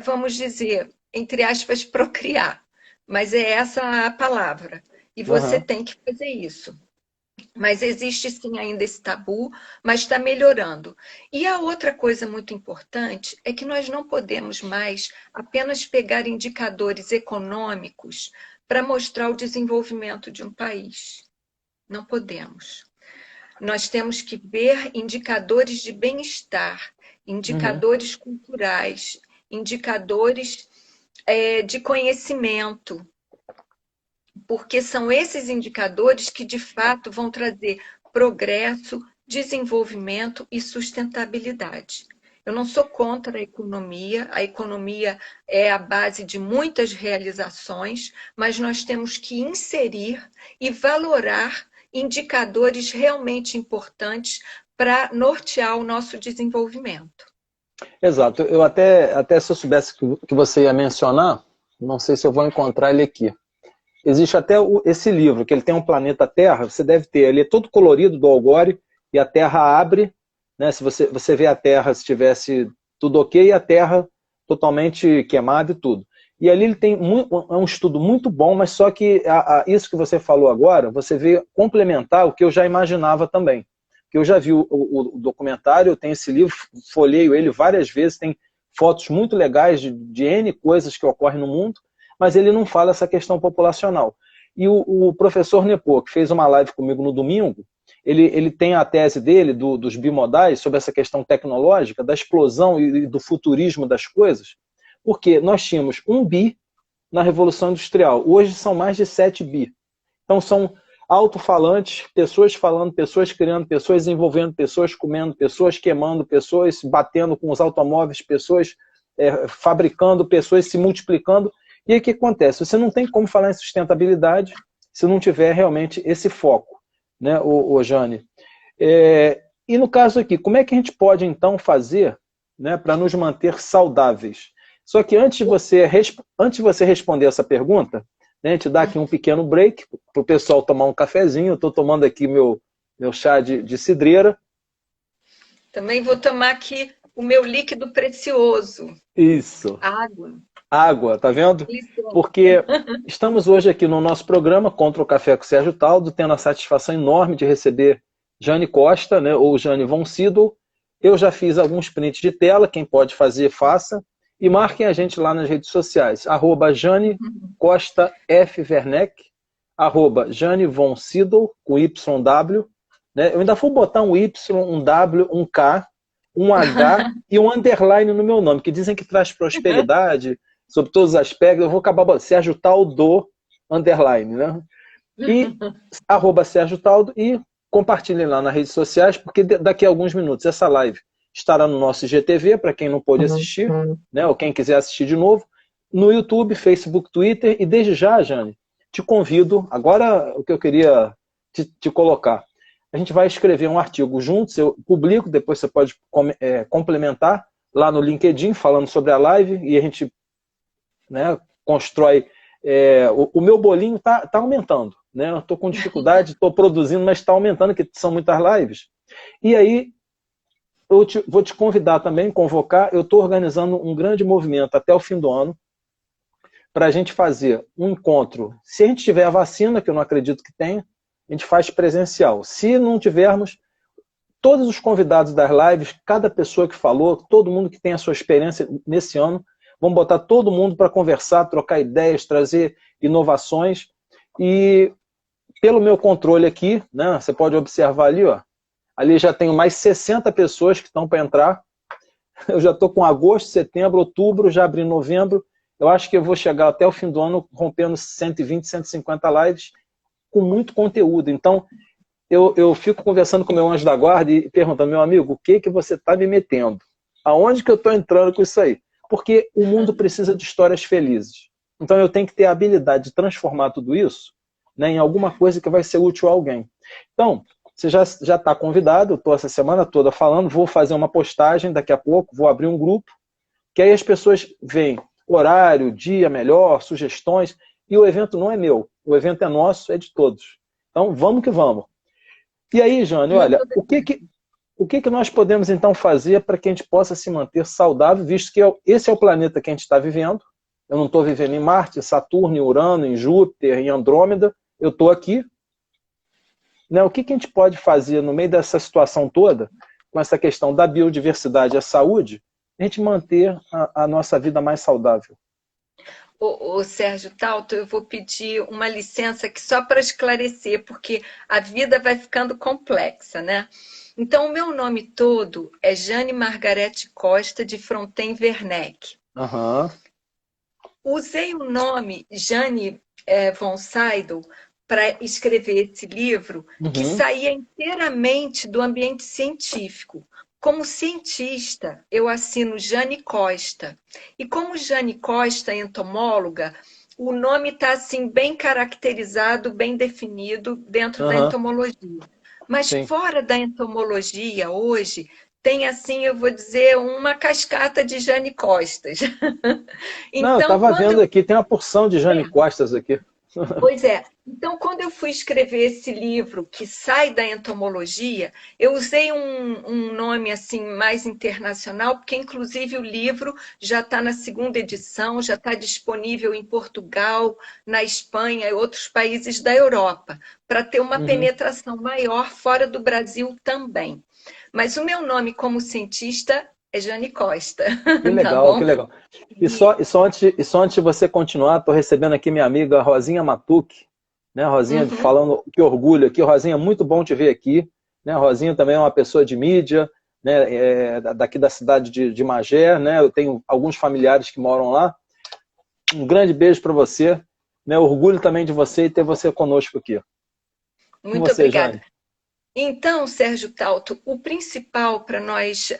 vamos dizer, entre aspas, procriar. Mas é essa a palavra. E você tem que fazer isso. Mas existe sim ainda esse tabu, mas está melhorando. E a outra coisa muito importante é que nós não podemos mais apenas pegar indicadores econômicos para mostrar o desenvolvimento de um país. Não podemos. Nós temos que ver indicadores de bem-estar, indicadores culturais, indicadores de conhecimento, porque são esses indicadores que, de fato, vão trazer progresso, desenvolvimento e sustentabilidade. Eu não sou contra a economia é a base de muitas realizações, mas nós temos que inserir e valorar indicadores realmente importantes para nortear o nosso desenvolvimento. Exato. Eu até se eu soubesse que você ia mencionar, não sei se eu vou encontrar ele aqui. Existe até esse livro, que ele tem um planeta Terra, você deve ter, ele é todo colorido do Al Gore, e a Terra abre, né? Se você vê a Terra, se tivesse tudo ok, e a Terra totalmente queimada e tudo. E ali ele tem um estudo muito bom, mas só que isso que você falou agora, você vê complementar o que eu já imaginava também. Que eu já vi o documentário, eu tenho esse livro, folheio ele várias vezes, tem fotos muito legais de N coisas que ocorrem no mundo, mas ele não fala essa questão populacional. E o professor Nepô, que fez uma live comigo no domingo, ele tem a tese dele, dos bimodais, sobre essa questão tecnológica, da explosão e do futurismo das coisas, porque nós tínhamos 1 bi na Revolução Industrial, hoje são mais de 7 bi. Então alto-falantes, pessoas falando, pessoas criando, pessoas desenvolvendo, pessoas comendo, pessoas queimando, pessoas batendo com os automóveis, pessoas fabricando, pessoas se multiplicando. E aí o que acontece? Você não tem como falar em sustentabilidade se não tiver realmente esse foco, né, ô Jane? E no caso aqui, como é que a gente pode então fazer, né, para nos manter saudáveis? Só que antes de você responder essa pergunta, né, a gente dá aqui um pequeno break para o pessoal tomar um cafezinho. Eu estou tomando aqui meu chá de cidreira. Também vou tomar aqui o meu líquido precioso. Isso. Água. Água, tá vendo? Porque estamos hoje aqui no nosso programa Contra o Café com o Sérgio Taldo, tendo a satisfação enorme de receber Jane Costa, né, ou Jane von Sydow. Eu já fiz alguns prints de tela, quem pode fazer, faça. E marquem a gente lá nas redes sociais, @Jane Costa F. Werneck, @Jane von Sydow, com YW. Né? Eu ainda vou botar um Y, um W, um K, um H e um underline no meu nome, que dizem que traz prosperidade sobre todos os aspectos. Eu vou acabar botando Sérgio Taldo, underline, né? E @Sérgio Taldo, e compartilhem lá nas redes sociais, porque daqui a alguns minutos essa live estará no nosso IGTV, para quem não pôde assistir, né, ou quem quiser assistir de novo, no YouTube, Facebook, Twitter, e desde já, Jane, te convido, agora o que eu queria te colocar, a gente vai escrever um artigo juntos, eu publico, depois você pode complementar lá no LinkedIn, falando sobre a live, e a gente, né, constrói. O meu bolinho tá aumentando, né? Eu estou com dificuldade, estou produzindo, mas está aumentando, que são muitas lives. E aí, vou te convidar também, convocar, eu estou organizando um grande movimento até o fim do ano, para a gente fazer um encontro. Se a gente tiver a vacina, que eu não acredito que tenha, a gente faz presencial. Se não tivermos, todos os convidados das lives, cada pessoa que falou, todo mundo que tem a sua experiência nesse ano, vamos botar todo mundo para conversar, trocar ideias, trazer inovações. E pelo meu controle aqui, né, você pode observar ali, ó, ali já tenho mais 60 pessoas que estão para entrar. Eu já estou com agosto, setembro, outubro, já abri novembro. Eu acho que eu vou chegar até o fim do ano rompendo 120, 150 lives com muito conteúdo. Então, eu fico conversando com o meu anjo da guarda e perguntando, meu amigo, o que você está me metendo? Aonde que eu estou entrando com isso aí? Porque o mundo precisa de histórias felizes. Então, eu tenho que ter a habilidade de transformar tudo isso, né, em alguma coisa que vai ser útil a alguém. Então, você já está convidado, eu estou essa semana toda falando, vou fazer uma postagem daqui a pouco, vou abrir um grupo, que aí as pessoas veem horário, dia melhor, sugestões, e o evento não é meu, o evento é nosso, é de todos. Então, vamos que vamos. E aí, Jane, olha, o que nós podemos então fazer para que a gente possa se manter saudável, visto que esse é o planeta que a gente está vivendo, eu não estou vivendo em Marte, Saturno, em Urano, em Júpiter, em Andrômeda, eu estou aqui. Né, o que a gente pode fazer no meio dessa situação toda, com essa questão da biodiversidade e a saúde, a gente manter a nossa vida mais saudável? Ô Sérgio Talto, eu vou pedir uma licença aqui só para esclarecer, porque a vida vai ficando complexa, né? Então, o meu nome todo é Jane Margarete Costa de Fronten Werneck. Uhum. Usei o nome Jane von Sydow para escrever esse livro, que saía inteiramente do ambiente científico. Como cientista, eu assino Jane Costa. E como Jane Costa, entomóloga, o nome está assim, bem caracterizado, bem definido dentro da entomologia. Mas fora da entomologia, hoje, tem assim, eu vou dizer, uma cascata de Jane Costas. Então, não, eu estava vendo aqui, tem uma porção de Jane Costas aqui. Pois é. Então, quando eu fui escrever esse livro que sai da entomologia, eu usei um nome assim mais internacional, porque inclusive o livro já está na 2ª edição, já está disponível em Portugal, na Espanha e outros países da Europa, para ter uma penetração maior fora do Brasil também. Mas o meu nome como cientista é Jane Costa. Que legal, tá, que legal. E só antes de você continuar, estou recebendo aqui minha amiga Rosinha Matuque, né? Rosinha falando que orgulho aqui. Rosinha, muito bom te ver aqui. Né? Rosinha também é uma pessoa de mídia, né? Daqui da cidade de Magé, né? Eu tenho alguns familiares que moram lá. Um grande beijo para você. Né? Orgulho também de você e ter você conosco aqui. Com Muito você, obrigada. Jane. Então, Sérgio Tauto, o principal para nós,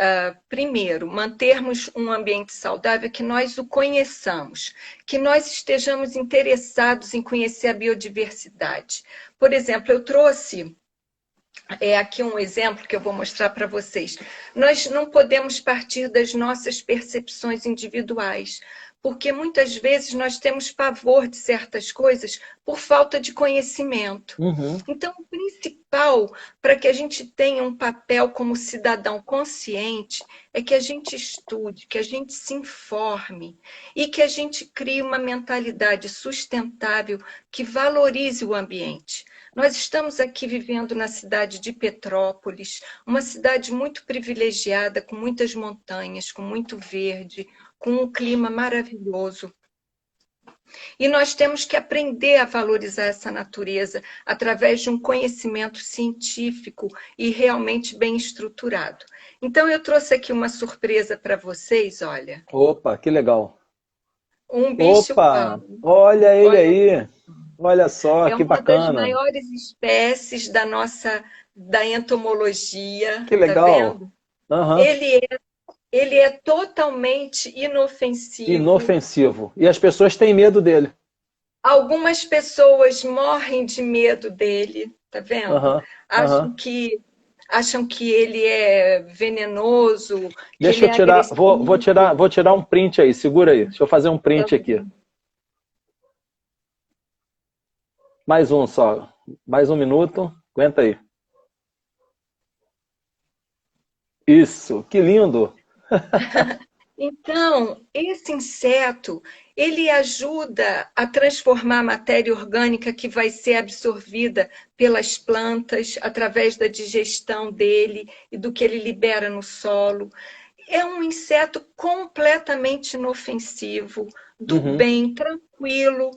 primeiro, mantermos um ambiente saudável é que nós o conheçamos, que nós estejamos interessados em conhecer a biodiversidade. Por exemplo, eu trouxe aqui um exemplo que eu vou mostrar para vocês. Nós não podemos partir das nossas percepções individuais, porque muitas vezes nós temos pavor de certas coisas por falta de conhecimento. Uhum. Então, o principal para que a gente tenha um papel como cidadão consciente é que a gente estude, que a gente se informe e que a gente crie uma mentalidade sustentável que valorize o ambiente. Nós estamos aqui vivendo na cidade de Petrópolis, uma cidade muito privilegiada, com muitas montanhas, com muito verde, com um clima maravilhoso. E nós temos que aprender a valorizar essa natureza através de um conhecimento científico e realmente bem estruturado. Então, eu trouxe aqui uma surpresa para vocês, olha. Opa, que legal. Um Opa, bicho-pau. olha ele Olha, aí. Olha só, é que uma das bacana. maiores espécies da entomologia, Que tá legal. vendo? Aham. Ele é totalmente inofensivo. Inofensivo. E as pessoas têm medo dele. Algumas pessoas morrem de medo dele, tá vendo? Aham, Acham aham. que, acham que ele é venenoso, que Deixa ele eu é tirar, agressivo. vou tirar um print aí, segura aí. Deixa eu fazer um print aqui. Mais um só. Mais um minuto. Aguenta aí. Isso, que lindo. Então, esse inseto, ele ajuda a transformar a matéria orgânica que vai ser absorvida pelas plantas através da digestão dele e do que ele libera no solo. É um inseto completamente inofensivo, do Uhum. bem, tranquilo.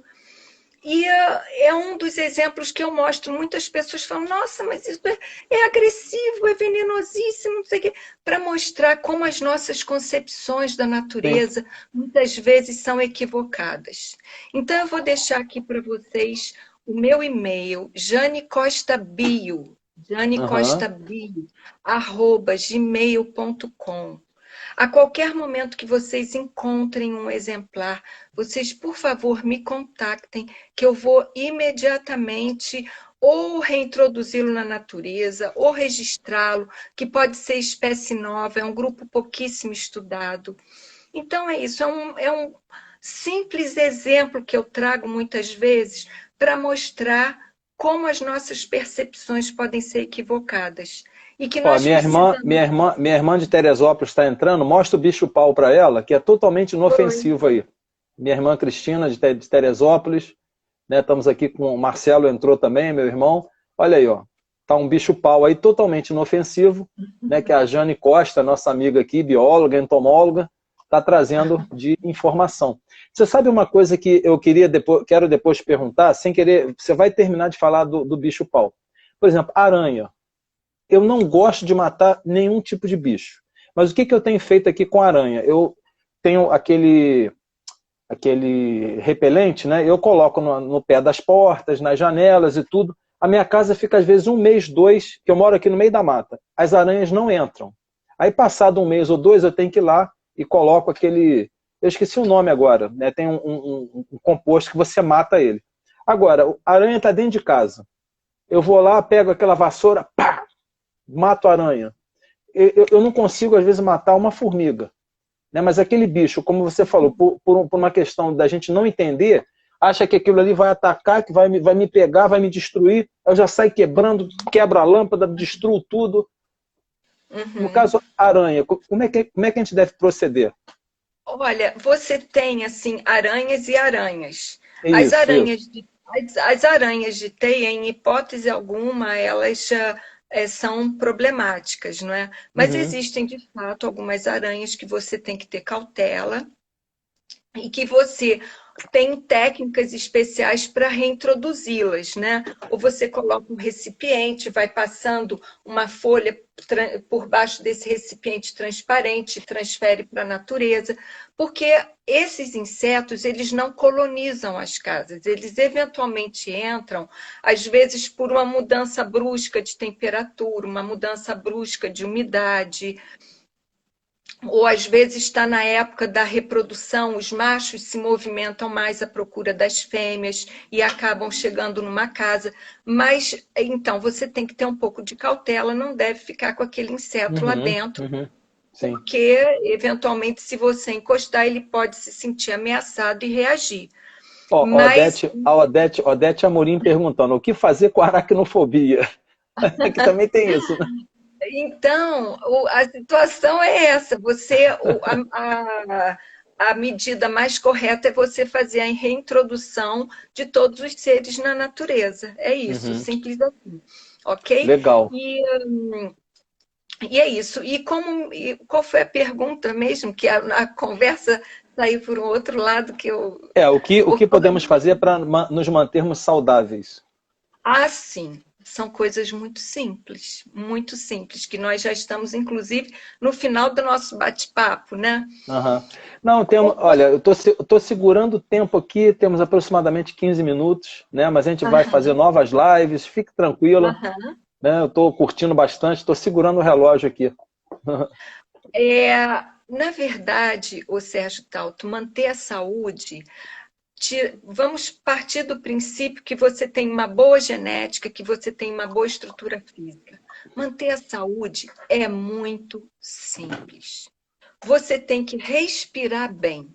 E é um dos exemplos que eu mostro. Muitas pessoas falam, nossa, mas isso é agressivo, é venenosíssimo, não sei o quê. Para mostrar como as nossas concepções da Sim. natureza muitas vezes são equivocadas. Então, eu vou deixar aqui para vocês o meu e-mail, Aham. janecostabio@gmail.com. A qualquer momento que vocês encontrem um exemplar, vocês, por favor, me contactem, que eu vou imediatamente ou reintroduzi-lo na natureza, ou registrá-lo, que pode ser espécie nova, é um grupo pouquíssimo estudado. Então, é isso, é um simples exemplo que eu trago muitas vezes para mostrar como as nossas percepções podem ser equivocadas. E que Ó, nós precisamos. minha irmã de Teresópolis está entrando. Mostra o bicho-pau para ela, que é totalmente Oi. inofensivo aí. Minha irmã Cristina, de Teresópolis. Né? Estamos aqui com o Marcelo, entrou também, meu irmão. Olha aí, ó. Tá um bicho-pau aí totalmente inofensivo, né? Que a Jane Costa, nossa amiga aqui, bióloga, entomóloga, está trazendo de informação. Você sabe uma coisa que eu quero depois perguntar, sem querer, você vai terminar de falar do bicho-pau. Por exemplo, aranha. Eu não gosto de matar nenhum tipo de bicho. Mas o que eu tenho feito aqui com a aranha? Eu tenho aquele repelente, né? Eu coloco no pé das portas, nas janelas e tudo. A minha casa fica às vezes um mês, dois, que eu moro aqui no meio da mata. As aranhas não entram. Aí passado um mês ou dois eu tenho que ir lá e coloco aquele... Eu esqueci o nome agora, né? Tem um composto que você mata ele. Agora, a aranha está dentro de casa. Eu vou lá, pego aquela vassoura, pá, mato a aranha. Eu não consigo, às vezes, matar uma formiga. Né? Mas aquele bicho, como você falou, por uma questão da gente não entender, acha que aquilo ali vai atacar, que vai me pegar, vai me destruir, eu já saio quebrando, quebra a lâmpada, destruo tudo. No Uhum. caso, aranha, como é que a gente deve proceder? Olha, você tem assim aranhas e aranhas. As Isso, aranhas isso. de, as aranhas de teia, em hipótese alguma, elas são problemáticas, não é? Mas Uhum. existem de fato algumas aranhas que você tem que ter cautela e que você tem técnicas especiais para reintroduzi-las, né? Ou você coloca um recipiente, vai passando uma folha por baixo desse recipiente transparente, transfere para a natureza, porque esses insetos, eles não colonizam as casas, eles eventualmente entram, às vezes por uma mudança brusca de temperatura, uma mudança brusca de umidade, ou às vezes está na época da reprodução, os machos se movimentam mais à procura das fêmeas e acabam chegando numa casa. Mas então você tem que ter um pouco de cautela, não deve ficar com aquele inseto lá Uhum, dentro, uhum. Sim. porque eventualmente, se você encostar, ele pode se sentir ameaçado e reagir. Ó, Mas Odete Amorim perguntando, o que fazer com a aracnofobia? Que também tem isso, né? então, a situação é essa. A medida mais correta é você fazer a reintrodução de todos os seres na natureza. É isso, Uhum. simples assim. Ok? Legal. E, e é isso. Qual foi a pergunta mesmo? Que a conversa saiu por um outro lado que eu. O que podemos fazer para nos mantermos saudáveis? Sim. São coisas muito simples, que nós já estamos, inclusive, no final do nosso bate-papo, né? Uhum. Não, temos, olha, eu tô segurando o tempo aqui, temos aproximadamente 15 minutos, né? Mas a gente vai fazer Aham, novas lives, fique tranquila, aham. né? Eu estou curtindo bastante, estou segurando o relógio aqui. Na verdade, o Sérgio Tauto, manter a saúde, vamos partir do princípio que você tem uma boa genética, que você tem uma boa estrutura física. Manter a saúde é muito simples. Você tem que respirar bem.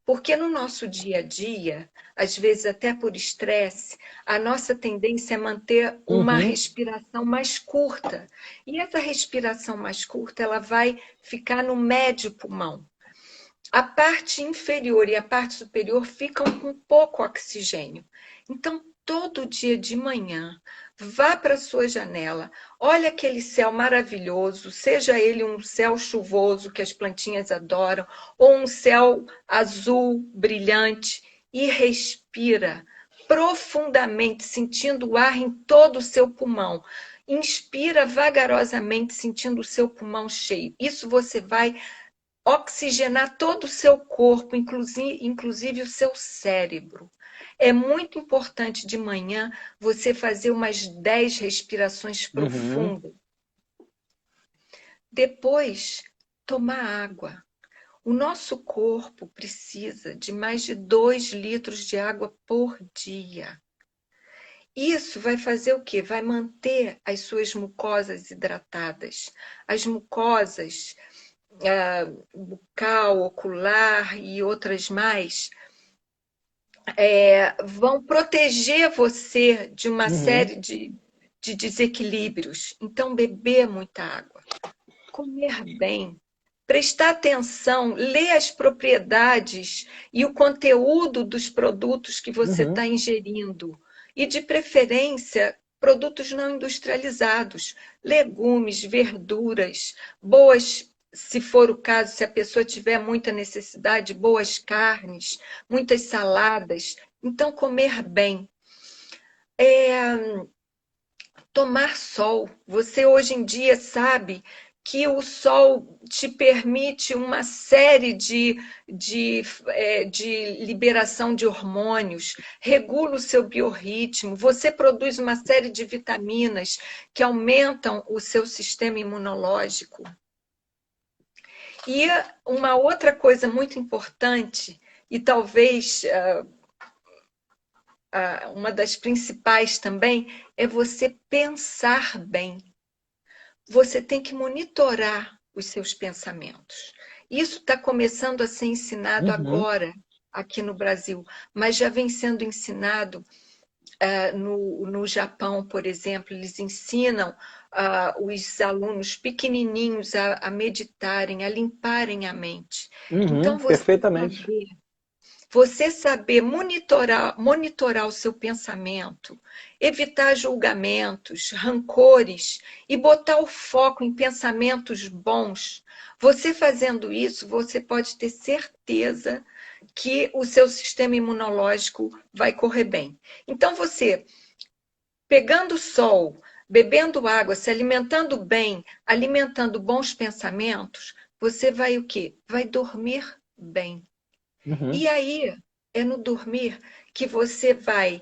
Porque no nosso dia a dia, às vezes até por estresse, a nossa tendência é manter uma Uhum, respiração mais curta. E essa respiração mais curta, ela vai ficar no médio pulmão. A parte inferior e a parte superior ficam com pouco oxigênio. Então, todo dia de manhã, vá para a sua janela, olha aquele céu maravilhoso, seja ele um céu chuvoso que as plantinhas adoram, ou um céu azul brilhante, e respira profundamente, sentindo o ar em todo o seu pulmão. Inspira vagarosamente, sentindo o seu pulmão cheio. Isso você vai oxigenar todo o seu corpo, inclusive o seu cérebro. É muito importante de manhã você fazer umas 10 respirações uhum, profundas. Depois, tomar água. O nosso corpo precisa de mais de 2 litros de água por dia. Isso vai fazer o quê? Vai manter as suas mucosas hidratadas. As mucosas bucal, ocular e outras mais, vão proteger você de uma uhum. série de desequilíbrios. Então, beber muita água, comer bem, prestar atenção, ler as propriedades e o conteúdo dos produtos que você Uhum. está ingerindo. E, de preferência, produtos não industrializados, legumes, verduras, boas, se for o caso, se a pessoa tiver muita necessidade, boas carnes, muitas saladas. Então, comer bem. Tomar sol. Você hoje em dia sabe que o sol te permite uma série de liberação de hormônios, regula o seu biorritmo, você produz uma série de vitaminas que aumentam o seu sistema imunológico. E uma outra coisa muito importante, e talvez uma das principais também, é você pensar bem. Você tem que monitorar os seus pensamentos. Isso está começando a ser ensinado Uhum. agora aqui no Brasil, mas já vem sendo ensinado no Japão, por exemplo. Eles ensinam os alunos pequenininhos a meditarem, a limparem a mente. Uhum. Então, Perfeitamente. você saber monitorar o seu pensamento, evitar julgamentos, rancores e botar o foco em pensamentos bons, Você fazendo isso, você pode ter certeza que o seu sistema imunológico vai correr bem. Então, você, pegando sol, bebendo água, se alimentando bem, alimentando bons pensamentos, você vai o quê? Vai dormir bem. Uhum. E aí, é no dormir que você vai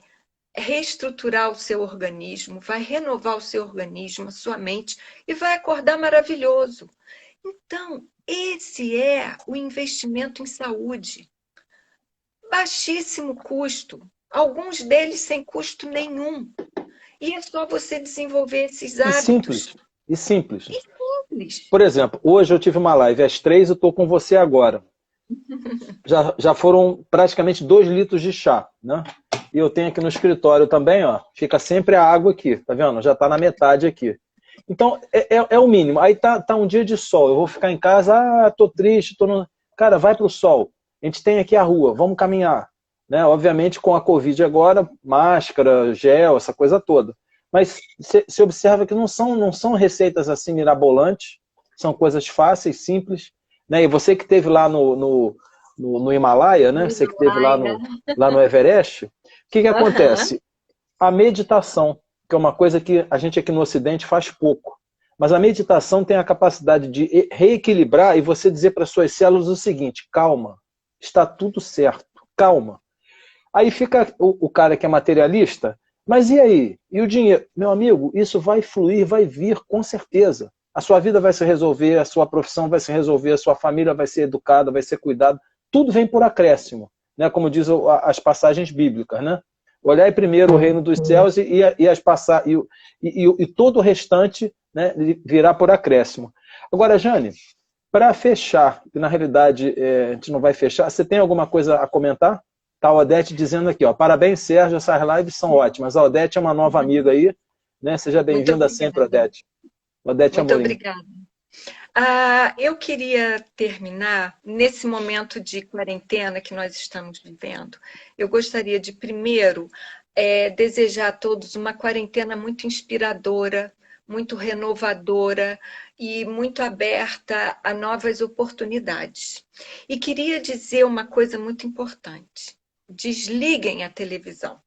reestruturar o seu organismo, vai renovar o seu organismo, a sua mente, e vai acordar maravilhoso. Então, esse é o investimento em saúde. Baixíssimo custo, alguns deles sem custo nenhum. E é só você desenvolver esses E hábitos. simples. E simples. E simples. Por exemplo, hoje eu tive uma live às 3 e estou com você agora. Já foram praticamente 2 litros de chá, né? E eu tenho aqui no escritório também, ó, fica sempre a água aqui, tá vendo? Já está na metade aqui. Então, é o mínimo. Aí tá um dia de sol, eu vou ficar em casa, tô triste, tô no... Cara, vai pro sol. A gente tem aqui a rua, vamos caminhar. Né? Obviamente, com a Covid agora, máscara, gel, essa coisa toda. Mas você observa que não são receitas assim mirabolantes, são coisas fáceis, simples. Né? E você que esteve lá no Himalaia, né? Você que esteve lá no Everest, o que acontece? A meditação, que é uma coisa que a gente aqui no Ocidente faz pouco. Mas a meditação tem a capacidade de reequilibrar e você dizer para as suas células o seguinte: calma, está tudo certo, calma. Aí fica o cara que é materialista, mas e aí? E o dinheiro? Meu amigo, isso vai fluir, vai vir com certeza. A sua vida vai se resolver, a sua profissão vai se resolver, a sua família vai ser educada, vai ser cuidada. Tudo vem por acréscimo, né? Como diz as passagens bíblicas, né? Olhai primeiro o reino dos céus e todo o restante, né, virá por acréscimo. Agora, Jane, para fechar, que na realidade a gente não vai fechar, você tem alguma coisa a comentar? Tá a Odete dizendo aqui, ó, parabéns, Sérgio, essas lives são ótimas. A Odete é uma nova amiga aí, né? Seja bem-vinda sempre, Odete. Odete Muito Amorim. obrigada. Eu queria terminar, nesse momento de quarentena que nós estamos vivendo, eu gostaria de, primeiro, desejar a todos uma quarentena muito inspiradora, muito renovadora e muito aberta a novas oportunidades. E queria dizer uma coisa muito importante: desliguem a televisão.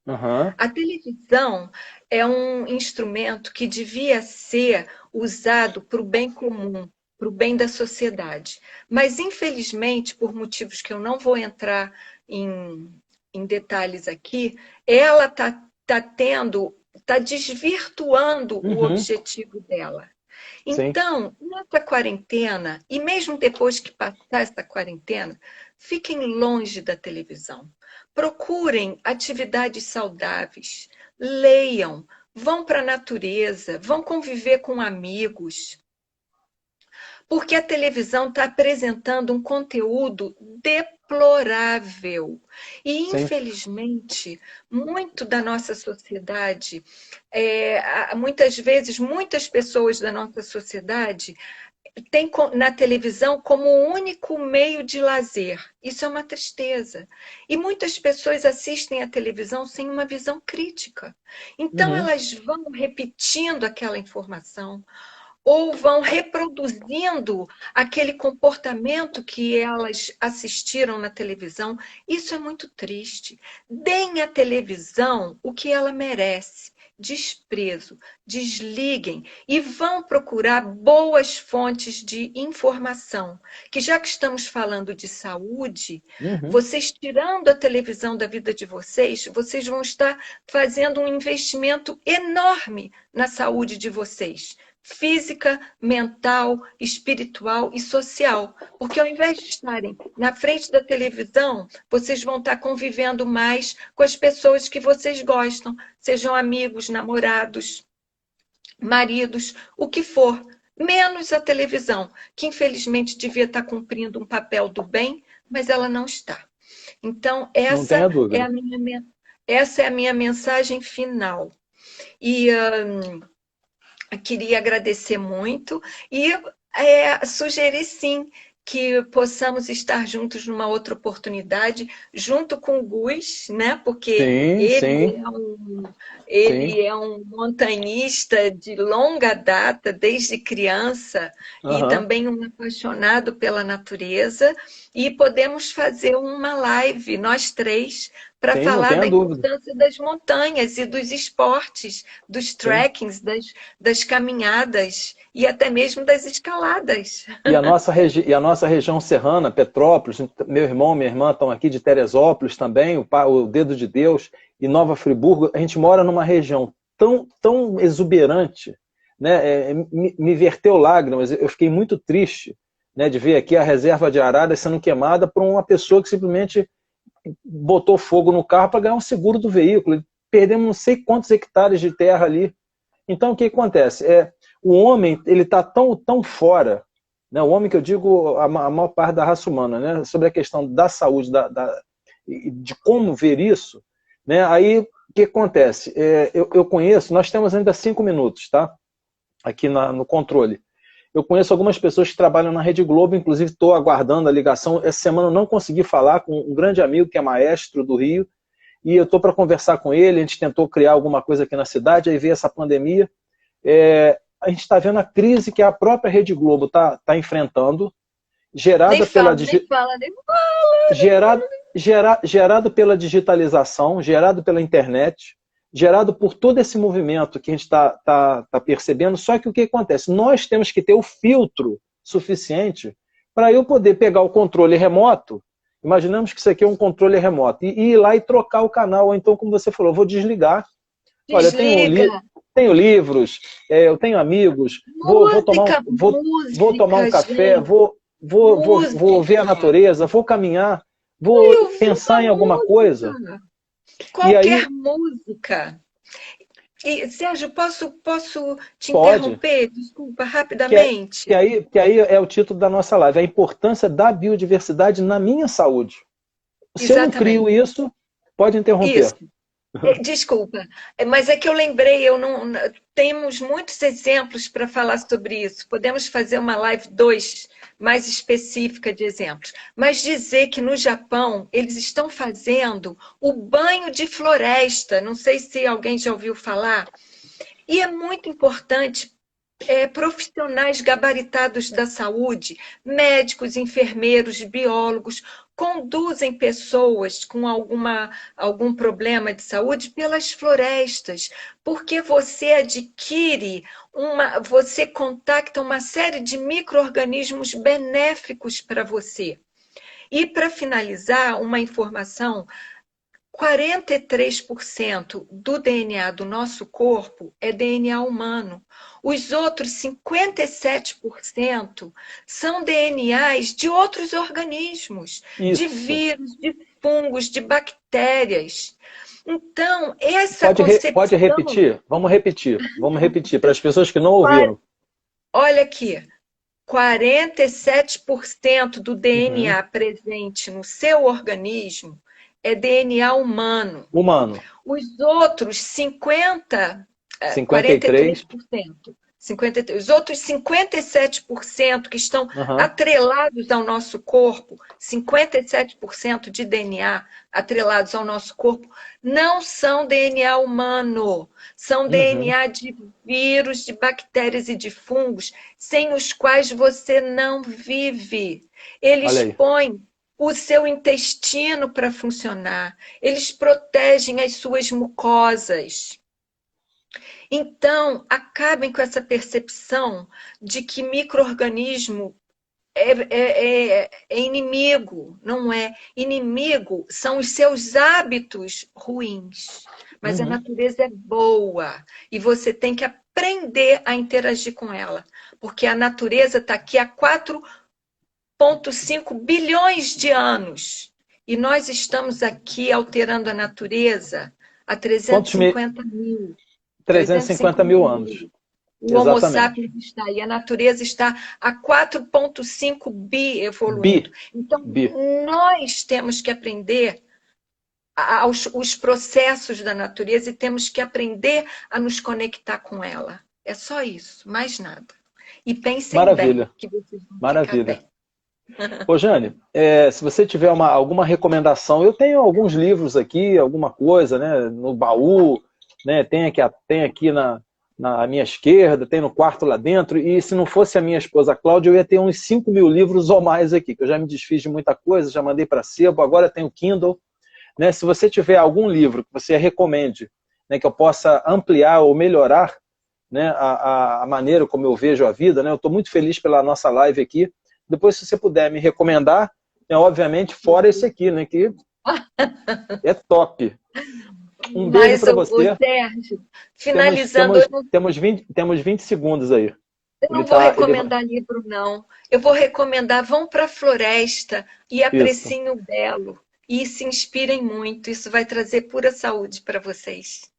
Uhum. A televisão é um instrumento que devia ser usado para o bem comum, para o bem da sociedade. Mas, infelizmente, por motivos que eu não vou entrar em detalhes aqui, ela está desvirtuando o objetivo dela. Então, nessa quarentena, e mesmo depois que passar essa quarentena, fiquem longe da televisão. Procurem atividades saudáveis, leiam, vão para a natureza, vão conviver com amigos. Porque a televisão está apresentando um conteúdo deplorável. E, infelizmente, muito da nossa sociedade, muitas vezes, muitas pessoas da nossa sociedade tem na televisão como o único meio de lazer. Isso é uma tristeza. E muitas pessoas assistem à televisão sem uma visão crítica. Então, elas vão repetindo aquela informação ou vão reproduzindo aquele comportamento que elas assistiram na televisão. Isso é muito triste. Deem à televisão o que ela merece. Desprezo, desliguem e vão procurar boas fontes de informação. Que já que estamos falando de saúde, vocês tirando a televisão da vida de vocês, vocês vão estar fazendo um investimento enorme na saúde de vocês. Física, mental, espiritual e social. Porque ao invés de estarem na frente da televisão, vocês vão estar convivendo mais com as pessoas que vocês gostam, sejam amigos, namorados, maridos, o que for, menos a televisão, que infelizmente devia estar cumprindo um papel do bem, mas ela não está. Então, essa é a minha mensagem final. E queria agradecer muito e sugerir, sim, que possamos estar juntos numa outra oportunidade, junto com o Gus, né? Porque Sim, sim, sim. ele é um montanhista de longa data, desde criança, e Aham. também um apaixonado pela natureza, e podemos fazer uma live, nós três, para Sim, não falar tenha da dúvida. importância das montanhas e dos esportes, dos Sim. trekkings, das caminhadas e até mesmo das escaladas. E a nossa região serrana, Petrópolis, meu irmão, minha irmã estão aqui de Teresópolis também, o Dedo de Deus, e Nova Friburgo. A gente mora numa região tão exuberante, né? Me verteu lágrimas. Eu fiquei muito triste, né, de ver aqui a reserva de Araras sendo queimada por uma pessoa que simplesmente botou fogo no carro para ganhar um seguro do veículo. Perdemos não sei quantos hectares de terra ali. Então, o que acontece? O homem ele está tão fora, né? O homem que eu digo, a maior parte da raça humana, né? Sobre a questão da saúde, de como ver isso, né? Aí, o que acontece? Eu conheço, nós temos ainda 5 minutos, tá? Aqui no controle. Eu conheço algumas pessoas que trabalham na Rede Globo, inclusive estou aguardando a ligação. Essa semana eu não consegui falar com um grande amigo que é maestro do Rio, e eu estou para conversar com ele. A gente tentou criar alguma coisa aqui na cidade, aí veio essa pandemia. A gente está vendo a crise que a própria Rede Globo está enfrentando, Nem gerada pela, fala, nem fala, nem fala, nem gerado, fala. gerado pela digitalização, gerado pela internet, gerado por todo esse movimento que a gente está percebendo. Só que o que acontece? Nós temos que ter o filtro suficiente para eu poder pegar o controle remoto. Imaginamos que isso aqui é um controle remoto, e ir lá e trocar o canal, ou então, como você falou, eu vou desligar. Olha, Desliga. tenho livros, eu tenho amigos, Música, vou tomar um música, café, gente. vou ver a Música. natureza, vou caminhar, Vai vou ouvir pensar uma em alguma coisa. música. E aí, Qualquer música. E, Sérgio, posso te pode, interromper? Desculpa, que, é, rapidamente. que aí é o título da nossa live, a importância da biodiversidade na minha saúde. Se eu não crio Exatamente. isso, pode Isso. interromper. Desculpa, mas é que eu lembrei, eu não, temos muitos exemplos para falar sobre isso. Podemos fazer uma live 2 mais específica de exemplos. Mas dizer que no Japão eles estão fazendo o banho de floresta, não sei se alguém já ouviu falar, e é muito importante. Profissionais gabaritados da saúde, médicos, enfermeiros, biólogos, conduzem pessoas com algum problema de saúde pelas florestas, porque você contacta uma série de micro-organismos benéficos para você. E para finalizar, uma informação: 43% do DNA do nosso corpo é DNA humano. Os outros 57% são DNAs de outros organismos, de Isso. vírus, de fungos, de bactérias. Então, essa concepção. Pode repetir? Vamos repetir para as pessoas que não ouviram. Olha aqui, 47% do Uhum. DNA presente no seu organismo é DNA humano. Humano, Os outros 53. 43%, 53, os outros 57% que estão Uhum. atrelados ao nosso corpo, 57% de DNA atrelados ao nosso corpo, não são DNA humano, são Uhum. DNA de vírus, de bactérias e de fungos, sem os quais você não vive. Olha Eles aí. põem o seu intestino para funcionar, eles protegem as suas mucosas. Então, acabem com essa percepção de que micro-organismo é inimigo. Não é. Inimigo são os seus hábitos ruins. Mas a Uhum. natureza é boa e você tem que aprender a interagir com ela. Porque a natureza está aqui há 4,5 bilhões de anos. E nós estamos aqui alterando a natureza há Quantos 350 mil. 350 350 mil anos. mil. O Homo Exatamente. sapiens está aí, a natureza está a 4,5 bi evoluindo. Bi. Então, Bi. nós temos que aprender os processos da natureza e temos que aprender a nos conectar com ela. É só isso, mais nada. E pensem bem, Maravilha. que vocês vão ficar Maravilha. bem. Ô, Jane, se você tiver alguma recomendação, eu tenho alguns livros aqui, alguma coisa, né, no baú, né, tem aqui na minha esquerda, tem no quarto lá dentro, e se não fosse a minha esposa Cláudia, eu ia ter uns 5.000 livros ou mais aqui, que eu já me desfiz de muita coisa, já mandei para sebo, agora tenho Kindle, né, se você tiver algum livro que você recomende, né, que eu possa ampliar ou melhorar, né, a maneira como eu vejo a vida, né, eu estou muito feliz pela nossa live aqui. Depois, se você puder me recomendar, obviamente, fora esse aqui, né, que é top. Um beijo Mas, para o você. Sérgio, finalizando, Temos 20 segundos aí. eu não vou recomendar livro, não. Eu vou recomendar, vão para a floresta e Isso. apreciem o belo. E se inspirem muito. Isso vai trazer pura saúde para vocês.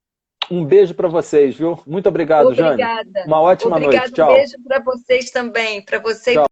Um beijo para vocês, viu? Muito obrigado, Jane. Obrigada. Uma ótima noite. Obrigada. Um Tchau. beijo para vocês também. Para você e Tchau.